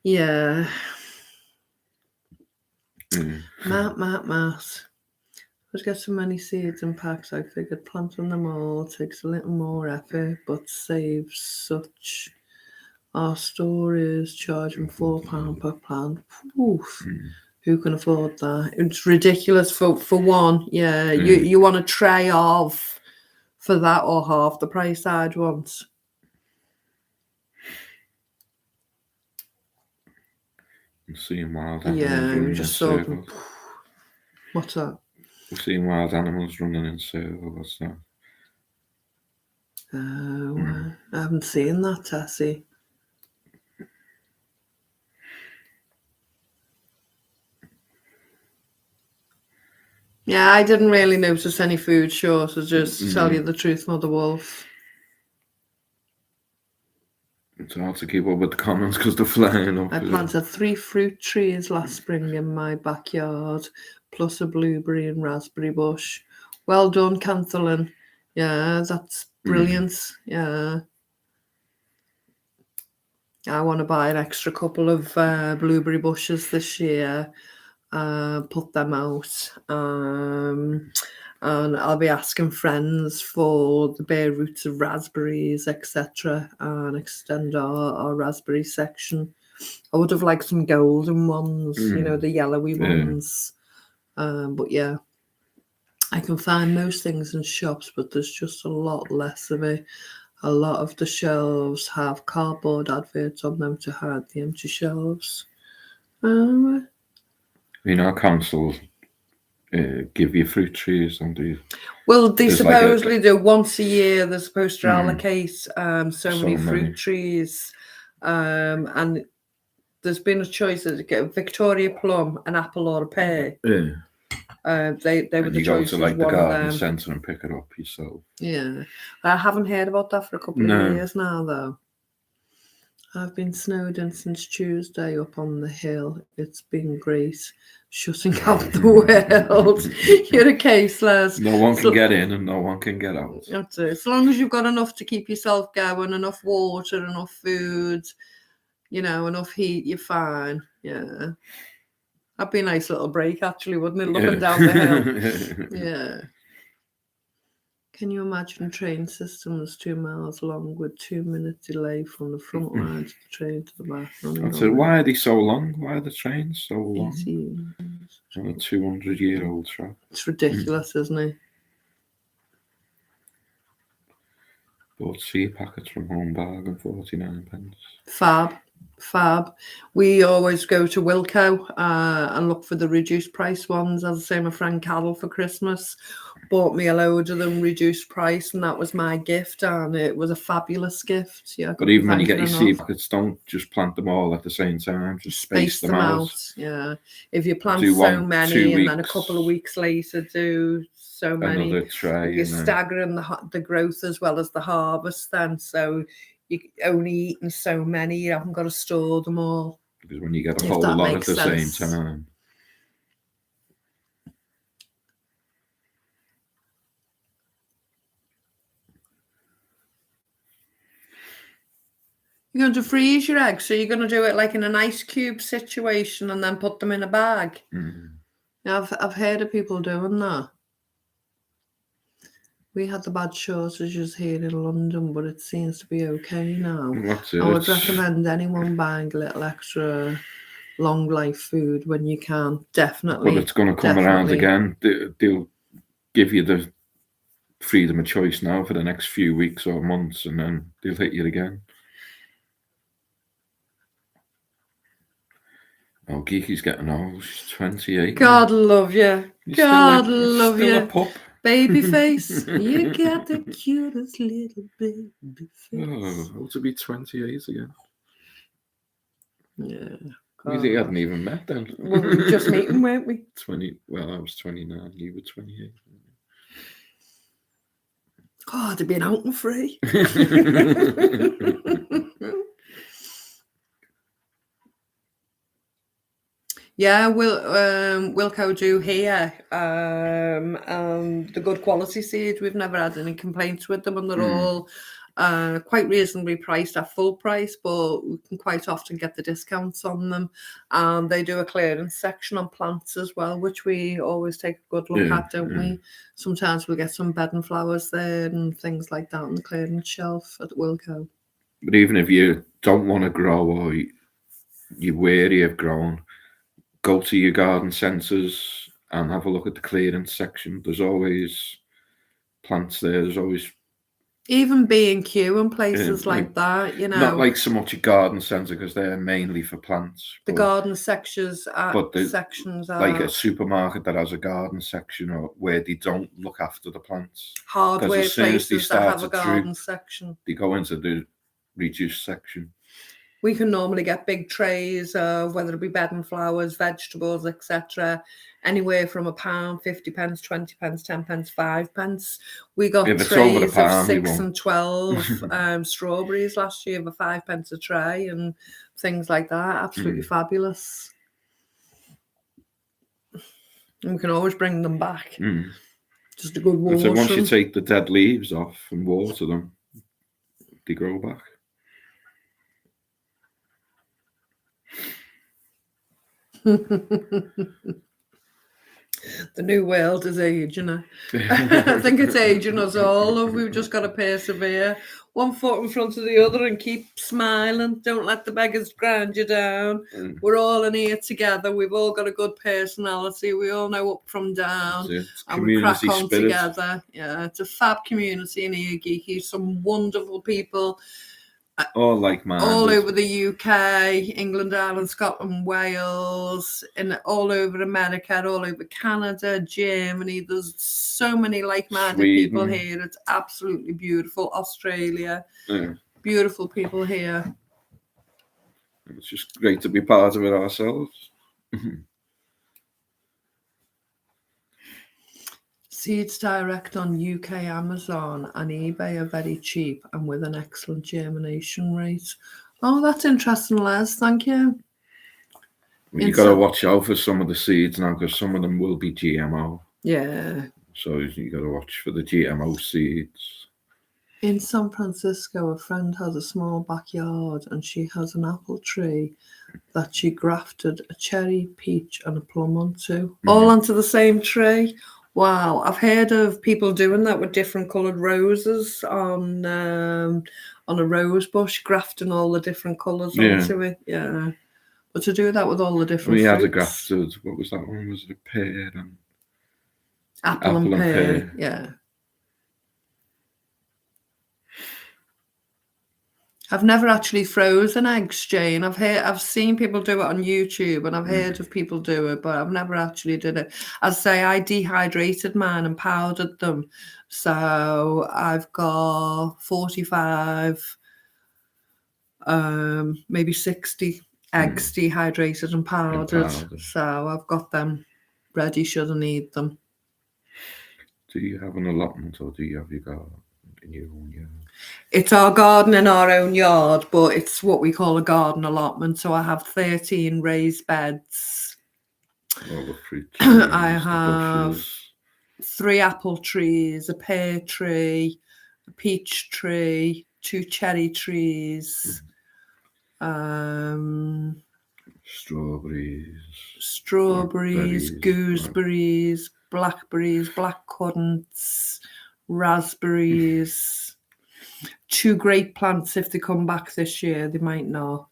yeah. Matt. Let's get so many seeds and packs. I figured planting them all takes a little more effort, but saves such. Our store is charging £4 per plant. Oof. Who can afford that? It's ridiculous for one. Yeah, you want a tray of for that or half the price I'd want. I'm seeing wild animals running in circles. What's that? We're seeing wild animals running in circles. What's that? Oh, I haven't seen that, Tessie. Yeah, I didn't really notice any food shortages, to tell you the truth, Mother Wolf. It's hard to keep up with the comments because they're flying up. I planted 3 fruit trees last spring in my backyard, plus a blueberry and raspberry bush. Well done, Canthalin. Yeah, that's brilliant. Yeah. I want to buy an extra couple of blueberry bushes this year, put them out, and I'll be asking friends for the bare roots of raspberries, etc., and extend our raspberry section. I would have liked some golden ones, the yellowy ones. But yeah, I can find most things in shops, but there's just a lot less of it. A lot of the shelves have cardboard adverts on them to hide the empty shelves. Councils give you fruit trees, and well, they supposedly do once a year. They're supposed to allocate so many fruit trees, and there's been a choice to get a Victoria plum, an apple, or a pear. Yeah. They were the choices. You go to the garden centre and pick it up yourself. Yeah, I haven't heard about that for a couple of years now, though. I've been snowed in since Tuesday up on the hill. It's been great, shutting out the world. You're a case, Les. No one can get in and no one can get out. That's it. As long as you've got enough to keep yourself going, enough water, enough food, enough heat, you're fine. Yeah. That'd be a nice little break, actually, wouldn't it? Looking down the hill. Yeah. Can you imagine train systems 2 miles long with 2-minute delay from the front line to the train to the back? So why are they so long? Why are the trains so long? It's on a 200-year-old track. It's ridiculous, isn't it? Bought 3 packets from Home Bargain, 49p. Fab. We always go to Wilko and look for the reduced price ones. As I say, my friend Carol for Christmas bought me a load of them reduced price, and that was my gift, and it was a fabulous gift. Yeah, but even when you get your seed packets, don't just plant them all at the same time. Just space them out. Yeah, if you plant so many and then a couple of weeks later do so many, another tray, you're staggering the growth as well as the harvest. Then so. You're only eating so many, you haven't got to store them all. Because when you get a whole lot at the same time. You're going to freeze your eggs, so you're going to do it like in an ice cube situation and then put them in a bag. Mm. Now, I've heard of people doing that. We had the bad shortages here in London, but it seems to be okay now. That's it. I would recommend anyone buying a little extra long life food when you can. Definitely. But it's going to come around again. They'll give you the freedom of choice now for the next few weeks or months, and then they'll hit you again. Oh, Geeky's getting old. She's 28. God love you. God love still you. a pup. Baby face. You got the cutest little baby face. Oh, to be 28 again. Yeah. We hadn't even met then. Well, we were just meeting, weren't we? 20. Well, I was 29. You were 28. God, they've been out and free. Yeah, Wilco do here. The good quality seeds, we've never had any complaints with them, and they're all quite reasonably priced at full price, but we can quite often get the discounts on them. They do a clearance section on plants as well, which we always take a good look at, don't we? Sometimes we'll get some bed and flowers there and things like that on the clearance shelf at Wilco. But even if you don't want to grow or you're wary of growing, go to your garden centres and have a look at the clearance section. There's always plants there. There's always even B&Q and places like that, you know. Not like so much a garden centre because they're mainly for plants. The garden sections are like a supermarket that has a garden section or where they don't look after the plants. Hardware places that have a garden section. They go into the reduced section. We can normally get big trays of whether it be bed and flowers, vegetables, etc. Anywhere from £1, 50p, 20p, 10p, 5p. We got trays of 6 and 12 strawberries last year for 5p a tray and things like that. Absolutely fabulous. And we can always bring them back. Just a good water. So once you take the dead leaves off and water them, they grow back. The new world is aging us. I think it's aging us all. We've just got to persevere. One foot in front of the other and keep smiling. Don't let the beggars grind you down. We're all in here together. We've all got a good personality. We all know up from down. And we crack on together. Yeah, it's a fab community in here, Geeky. Some wonderful people. All like-minded. All over the UK, England, Ireland, Scotland, Wales, and all over America, all over Canada, Germany. There's so many like-minded people here. It's absolutely beautiful. Australia, beautiful people here. It's just great to be part of it ourselves. Seeds direct on UK Amazon and eBay are very cheap and with an excellent germination rate. Oh, that's interesting, Les. Thank you. You've got to watch out for some of the seeds now because some of them will be GMO. Yeah. So you've got to watch for the GMO seeds. In San Francisco, a friend has a small backyard and she has an apple tree that she grafted a cherry, peach and a plum onto. All onto the same tree. Wow, I've heard of people doing that with different coloured roses on a rose bush, grafting all the different colours onto it. Yeah, but to do that with all the different fruits. Had a grafted, what was that one? Was it a pear and apple and pear? Yeah. I've never actually frozen eggs, Jane. I've seen people do it on YouTube and I've heard of people do it, but I've never actually did it. As I say, I dehydrated mine and powdered them. So I've got 45, maybe 60 eggs dehydrated and powdered. So I've got them ready should I need them. Do you have an allotment or do you have your garden in your own yard? It's our garden in our own yard, but it's what we call a garden allotment. So I have 13 raised beds. All the fruit trees, I have 3 apple trees, a pear tree, a peach tree, 2 cherry trees, strawberries, gooseberries, blackberries, blackcurrants, raspberries, 2 grape plants. If they come back this year, they might not.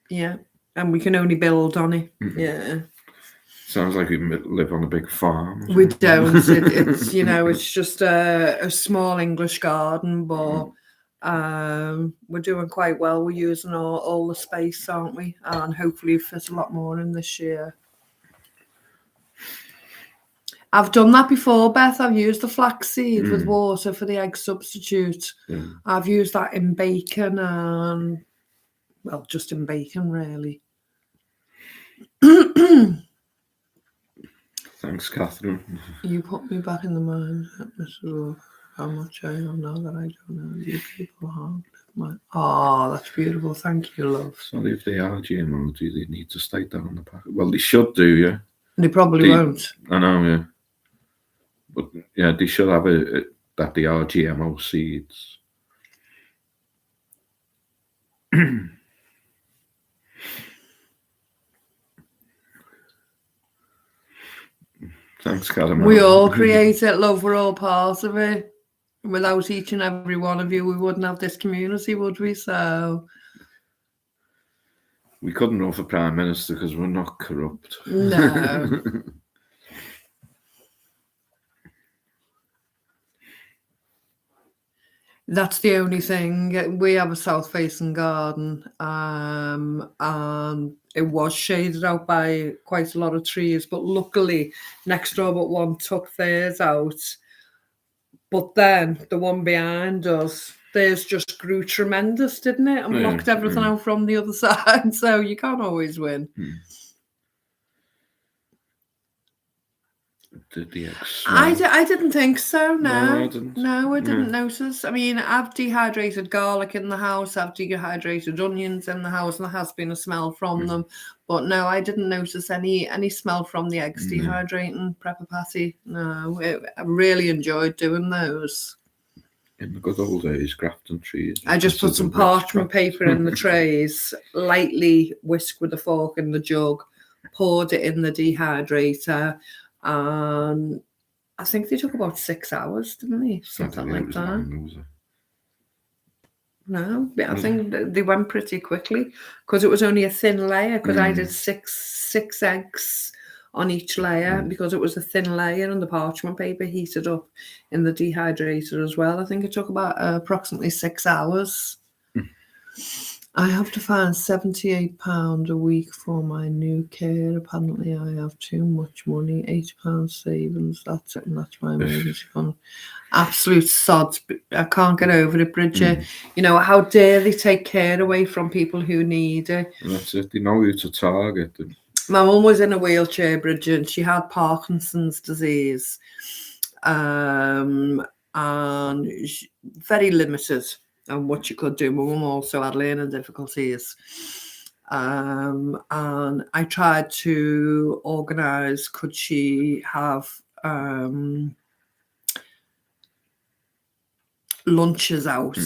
Yeah, and we can only build on it. Yeah. Sounds like we live on a big farm. We don't. It's it's just a small English garden, but we're doing quite well. We're using all the space, aren't we? And hopefully fit a lot more in this year. I've done that before, Beth. I've used the flaxseed with water for the egg substitute. I've used that in bacon and, well, just in bacon, really. Thanks, Catherine. You put me back in the mind of how much I have now that I don't know. You people have. Oh, that's beautiful. Thank you, love. So if they are GMO, do they need to state that on the packet? Well, they should do, yeah. They probably won't. I know, yeah. But yeah, they should have that they are GMO seeds. Thanks, Karen. We all create it, love. We're all part of it. Without each and every one of you, we wouldn't have this community, would we? So we couldn't run for Prime Minister because we're not corrupt. No. That's the only thing. We have a south-facing garden, and it was shaded out by quite a lot of trees, but luckily next door but one took theirs out. But then the one behind us, theirs just grew tremendous, didn't it? And blocked everything out from the other side, so you can't always win. Did the I didn't think so, no. I didn't. No, I didn't notice. I mean, I've dehydrated garlic in the house, I've dehydrated onions in the house, and there has been a smell from them. But no, I didn't notice any smell from the eggs dehydrating, Prepper Patty. No, I really enjoyed doing those. In the good old days, grafting trees. I just put some parchment paper in the trays, lightly whisked with a fork in the jug, poured it in the dehydrator, and I think they took about 6 hours, didn't they? Something like that. No, I think they went pretty quickly because it was only a thin layer. Because I did six eggs on each layer because it was a thin layer, and the parchment paper heated up in the dehydrator as well. I think it took about approximately 6 hours. I have to find £78 a week for my new care. Apparently, I have too much money. £8 savings. That's it, and that's my emergency fund. Absolute sods. I can't get over it, Bridget. You know, how dare they take care away from people who need it? And that's it. They know who to target. My mum was in a wheelchair, Bridget, and she had Parkinson's disease, and very limited on what you could do. My mum also had learning difficulties, and I tried to organise, could she have lunches out,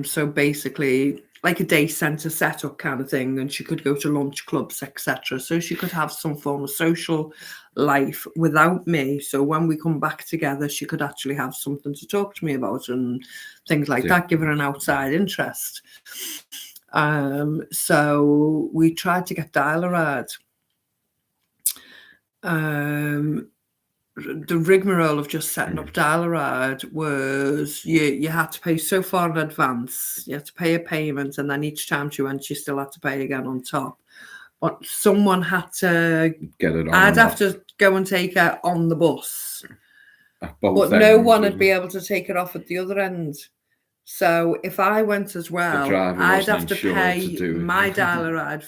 so basically like a day centre setup kind of thing, and she could go to lunch clubs, etc., so she could have some form of social life without me, so when we come back together she could actually have something to talk to me about and things like that, give her an outside interest. So we tried to get dial-a-ride. The rigmarole of just setting up dial-a-ride was you had to pay so far in advance, you had to pay a payment, and then each time she went, she still had to pay again on top. But someone had to get it on. I'd have to go and take her on the bus, but no one would be able to take her off at the other end. So if I went as well, I'd have to pay my dial-a-ride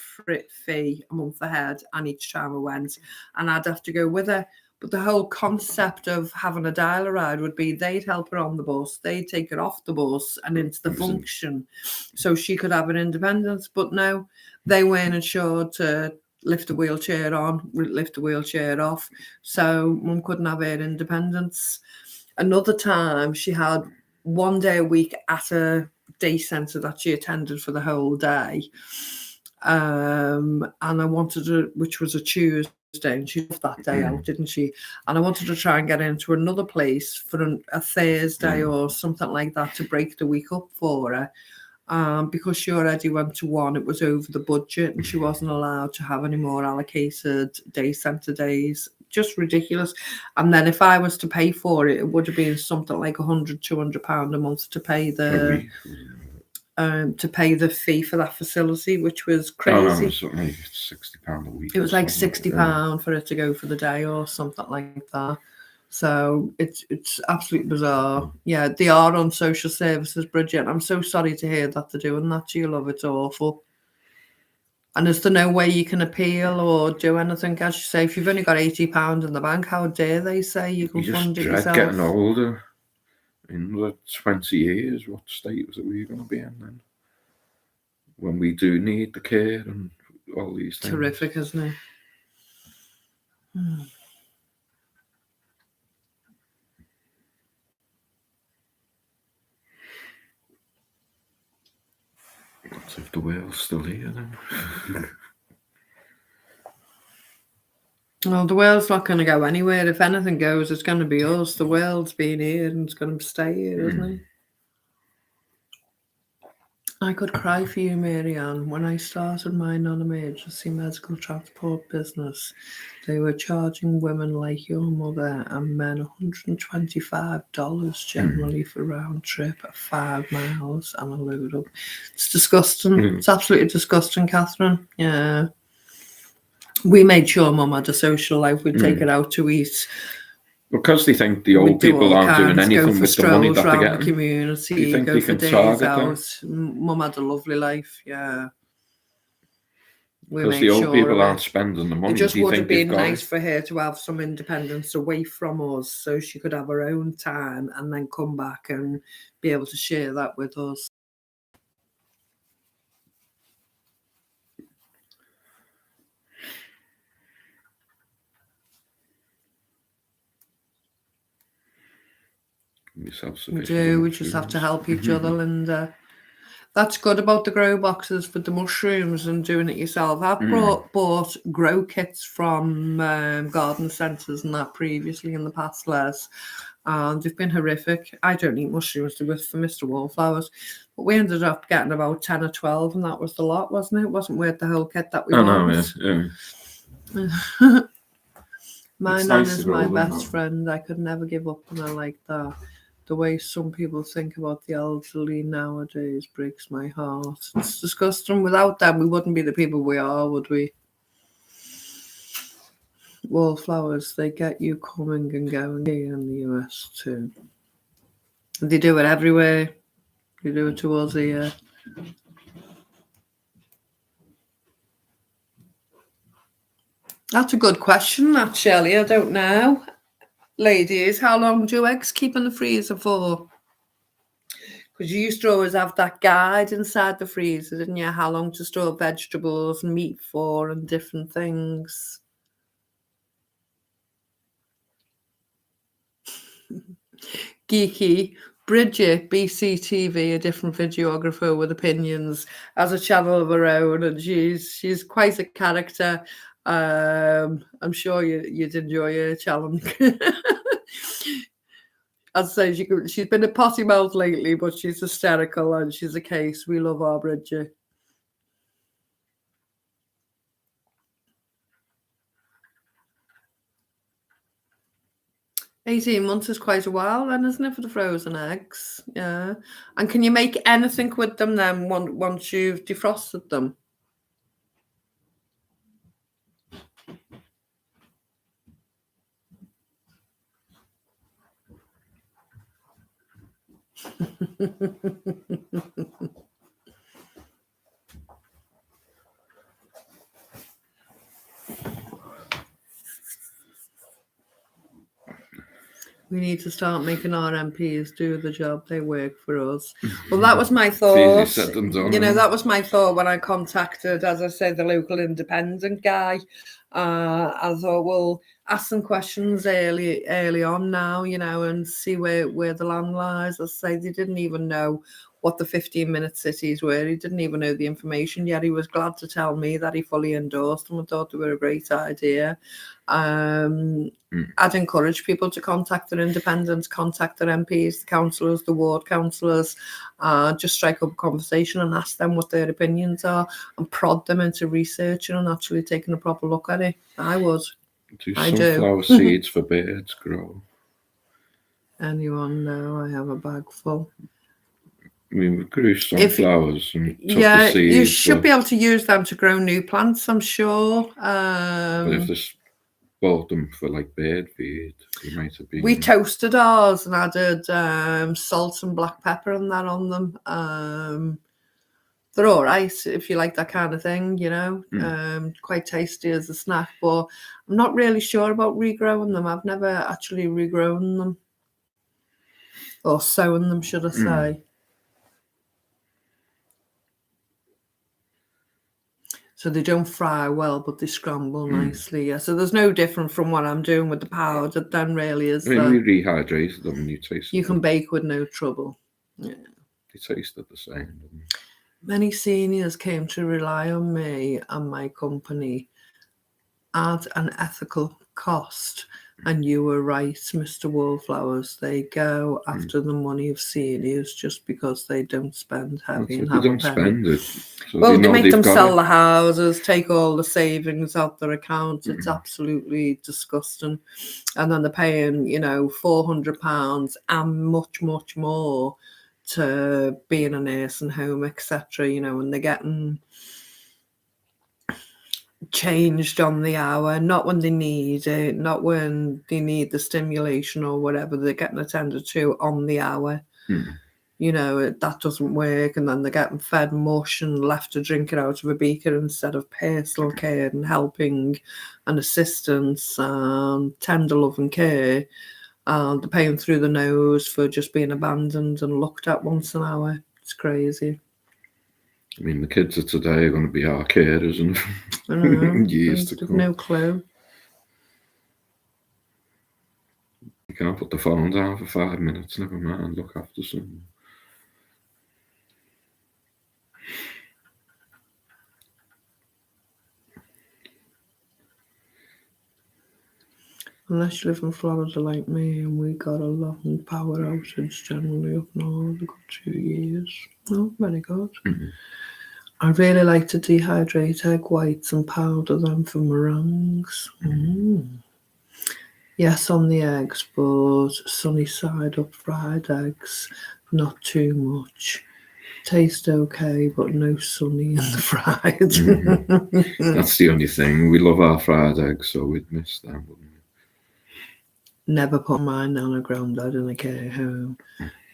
fee a month ahead, and each time I went, and I'd have to go with her. But the whole concept of having a dial-a-ride would be they'd help her on the bus, they'd take her off the bus and into the function so she could have an independence. But no, they weren't insured to lift the wheelchair on, lift the wheelchair off. So Mum couldn't have her independence. Another time she had 1 day a week at a day centre that she attended for the whole day. And I wanted to, which was a Tuesday. Thursday, and she loved that day out, didn't she? And I wanted to try and get into another place for a Thursday or something like that to break the week up for her. Because she already went to one, it was over the budget and she wasn't allowed to have any more allocated day centre days. Just ridiculous. And then if I was to pay for it, it would have been something like £100-200 a month to pay the fee for that facility, which was crazy. Oh, no, it was only £60 a week. It was like £60 for it to go for the day or something like that. So it's absolutely bizarre. Yeah, they are on social services, Bridget. I'm so sorry to hear that they're doing that to you, love. It's awful. And is there no way you can appeal or do anything? As you say, if you've only got £80 in the bank, how dare they say you can fund it yourself? Getting older. In the 20 years, what state are we going to be in then? When we do need the care and all these things. Terrific, isn't it? What if the world's still here then? Well, the world's not going to go anywhere. If anything goes, it's going to be us. The world's been here and it's going to stay here, isn't it? I could cry for you, Mary-Ann. When I started my non-emergency medical transport business, they were charging women like your mother and men $125 generally for round trip at 5 miles and a load up. It's disgusting. It's absolutely disgusting, Catherine. Yeah. We made sure Mum had a social life. We'd take her out to eat. Because they think the old people aren't doing anything with the money that they get. The community, go for days out. Mum had a lovely life, yeah. Because the old people aren't spending the money. It just would have been nice for her to have some independence away from us so she could have her own time and then come back and be able to share that with us. We do. We just have to help each other, and that's good about the grow boxes for the mushrooms and doing it yourself. I've bought grow kits from garden centres and that previously in the past, Les, and they've been horrific. I don't eat mushrooms for Mr. Wallflowers, but we ended up getting about 10 or 12, and that was the lot, wasn't it? It wasn't worth the whole kit that we bought. Yeah. My nan is my best friend. I could never give up on her like that. The way some people think about the elderly nowadays breaks my heart. It's disgusting. Without them, we wouldn't be the people we are, would we? Wallflowers, they get you coming and going here in the US too. They do it everywhere. They do it to us here. That's a good question, that, Shelley. I don't know. Ladies, how long do eggs keep in the freezer for? Because you used to always have that guide inside the freezer, didn't you? How long to store vegetables and meat for and different things. Geeky. Bridget, BCTV, a different videographer with opinions, has a channel of her own, and she's quite a character. I'm sure you'd enjoy her challenge. I'd say she's been a potty mouth lately, but she's hysterical and she's a case. We love our Bridget. $18 months is quite a while then, isn't it, for the frozen eggs? Yeah. And can you make anything with them then once you've defrosted them? We need to start making our MPs do the job. They work for us. Well, that was my thought. That was my thought when I contacted, as I said, the local independent guy. I thought, well, ask some questions early on now, and see where the land lies. As I say, they didn't even know what the 15-minute cities were. He didn't even know the information yet. He was glad to tell me that he fully endorsed them and thought they were a great idea. I'd encourage people to contact their independents, contact their MPs, the councillors, the ward councillors, just strike up a conversation and ask them what their opinions are and prod them into researching and actually taking a proper look at it. I would. Do sunflower seeds for birds grow? Anyone know? I have a bag full. I mean, we grew sunflowers and took the seeds. You should be able to use them to grow new plants, I'm sure. But if this bought them for like bird feed, it might have been. We toasted ours and added salt and black pepper and that on them. They're all right if you like that kind of thing, you know. Quite tasty as a snack, but I'm not really sure about regrowing them. I've never actually regrown them or sown them, should I say. So they don't fry well, but they scramble nicely. Yeah. So there's no different from what I'm doing with the powder. Then really is. I mean, we rehydrated them and you taste. You can bake with no trouble. Yeah. They tasted the same. Many seniors came to rely on me and my company at an ethical cost. And you were right, Mr. Wallflowers. They go after the money of seniors just because they don't spend heavy and have they don't spend it. So well, they make them sell the houses, take all the savings out their accounts. It's absolutely disgusting. And then they're paying, you know, £400 and much, much more to be in a nursing home, etc. You know, and they're getting changed on the hour, not when they need it, not when they need the stimulation or whatever. They're getting attended to on the hour. You know, that doesn't work, and then they're getting fed mush and left to drink it out of a beaker instead of personal care and helping and assistance and tender love and care. They're paying through the nose for just being abandoned and looked at once an hour. It's crazy. I mean, the kids of today are going to be our carers in years to come. No clue. You can't put the phone down for 5 minutes, never mind, look after someone. Unless you live in Florida like me, and we got a long power outage generally up north, we got 2 years. Oh, very good. I really like to dehydrate egg whites and powder them for meringues. Yes, on the eggs, but sunny side up fried eggs, not too much. Taste okay, but no sunny in the fried. That's the only thing. We love our fried eggs, so we'd miss them, wouldn't we? Never put my nan or granddad in a care home.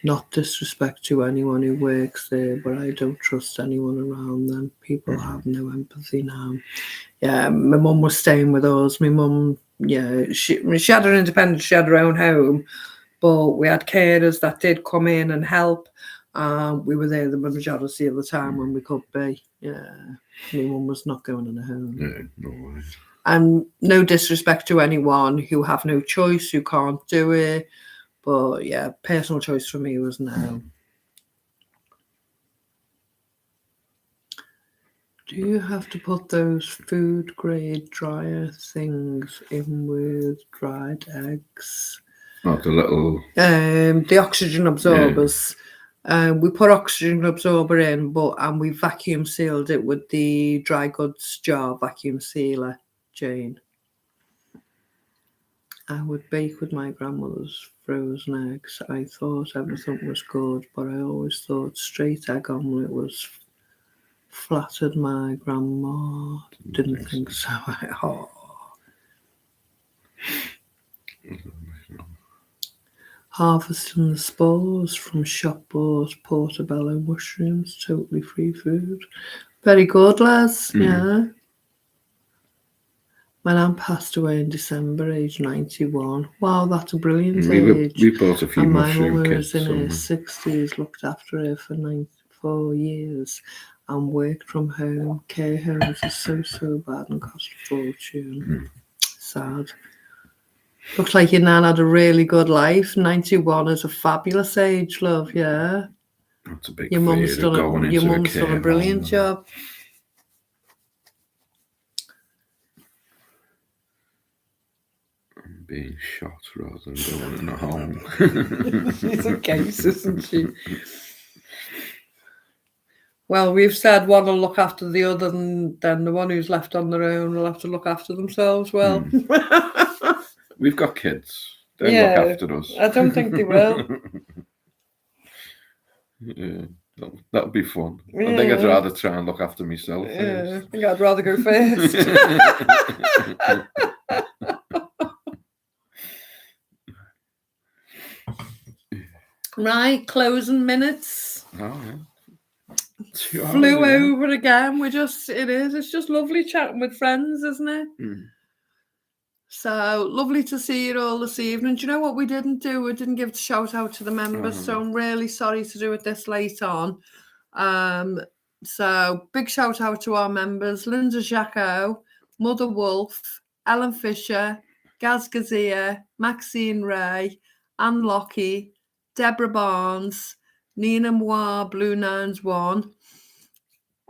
Not disrespect to anyone who works there, but I don't trust anyone around them. People have no empathy now. Yeah, my mum was staying with us. My mum, she had her independence, she had her own home, but we had carers that did come in and help. We were there the majority of the time when we could be. Yeah, my mum was not going in a home. Yeah, no way. And no disrespect to anyone who have no choice, who can't do it. But yeah, personal choice for me was no. Do you have to put those food grade dryer things in with dried eggs? Not the little... the oxygen absorbers. Yeah. We put oxygen absorber in, and we vacuum sealed it with the dry goods jar vacuum sealer, Jane. I would bake with my grandmother's frozen eggs. I thought everything was good, but I always thought straight egg omelette was flattered my grandma. Didn't think so. Harvesting the spores from shop-bought portobello mushrooms, totally free food. Very good, Les. Yeah. My nan passed away in December, age 91. Wow, that's a brilliant age. We bought a few and mushroom my mum kits. was in her 60s, looked after her for 94 years and worked from home. Care homes are so bad and cost a fortune. Sad. Looks like your nan had a really good life. 91 is a fabulous age, love, yeah. That's a big Your mum's fear of going into done a brilliant job. And being shot rather than going in a home. She's a case, isn't she? Well, we've said one will look after the other, and then the one who's left on their own will have to look after themselves well. We've got kids. They'll look after us. I don't think they will. Yeah, that'll be fun. Yeah. I think I'd rather try and look after myself. Yeah, I think I'd rather go first. Right, closing minutes. Oh, yeah. Flew over again. It's just lovely chatting with friends, isn't it? So lovely to see you all this evening. Do you know what we didn't do? We didn't give a shout out to the members, so I'm really sorry to do it this late on. So big shout out to our members: Linda Jacko, Mother Wolf, Ellen Fisher, Gaz Gazia, Maxine Ray, Anne Lockie, Deborah Barnes, Nina Moir, Blue Nines One.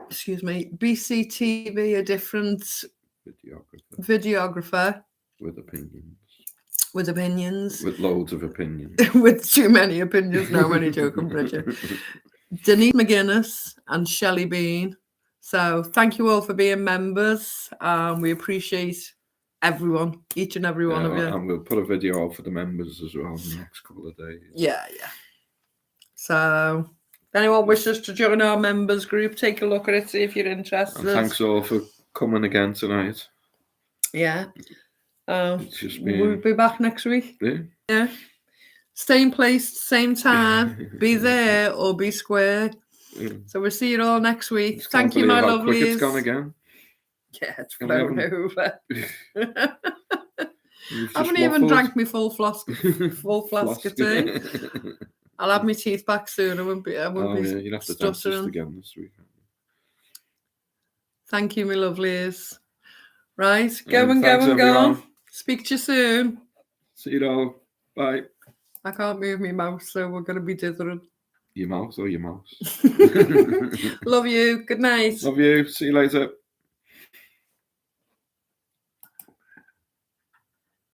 Excuse me, BCTV, a different videographer. With opinions. With loads of opinions. With too many opinions. No, I'm only joking, Bridget. Denise McGuinness and Shelley Bean. So thank you all for being members. We appreciate everyone, each and every one of you. And we'll put a video out for the members as well in the next couple of days. Yeah. So if anyone wishes to join our members group, take a look at it, see if you're interested. And thanks all for coming again tonight. Yeah. We'll be back next week. Yeah. Same place, same time. Be there or be square. Yeah. So we'll see you all next week. Thank you, my lovelies. Quick it's gone again. Yeah, it's flown over. I haven't even drank my full flask of tea. I'll have my teeth back soon. I won't be you'll have to dentist again this week. Thank you, my lovelies. Right, go on. Speak to you soon. See you all. Bye. I can't move my mouth, so we're going to be dithering. Your mouth or your mouse? Love you. Good night. Love you. See you later.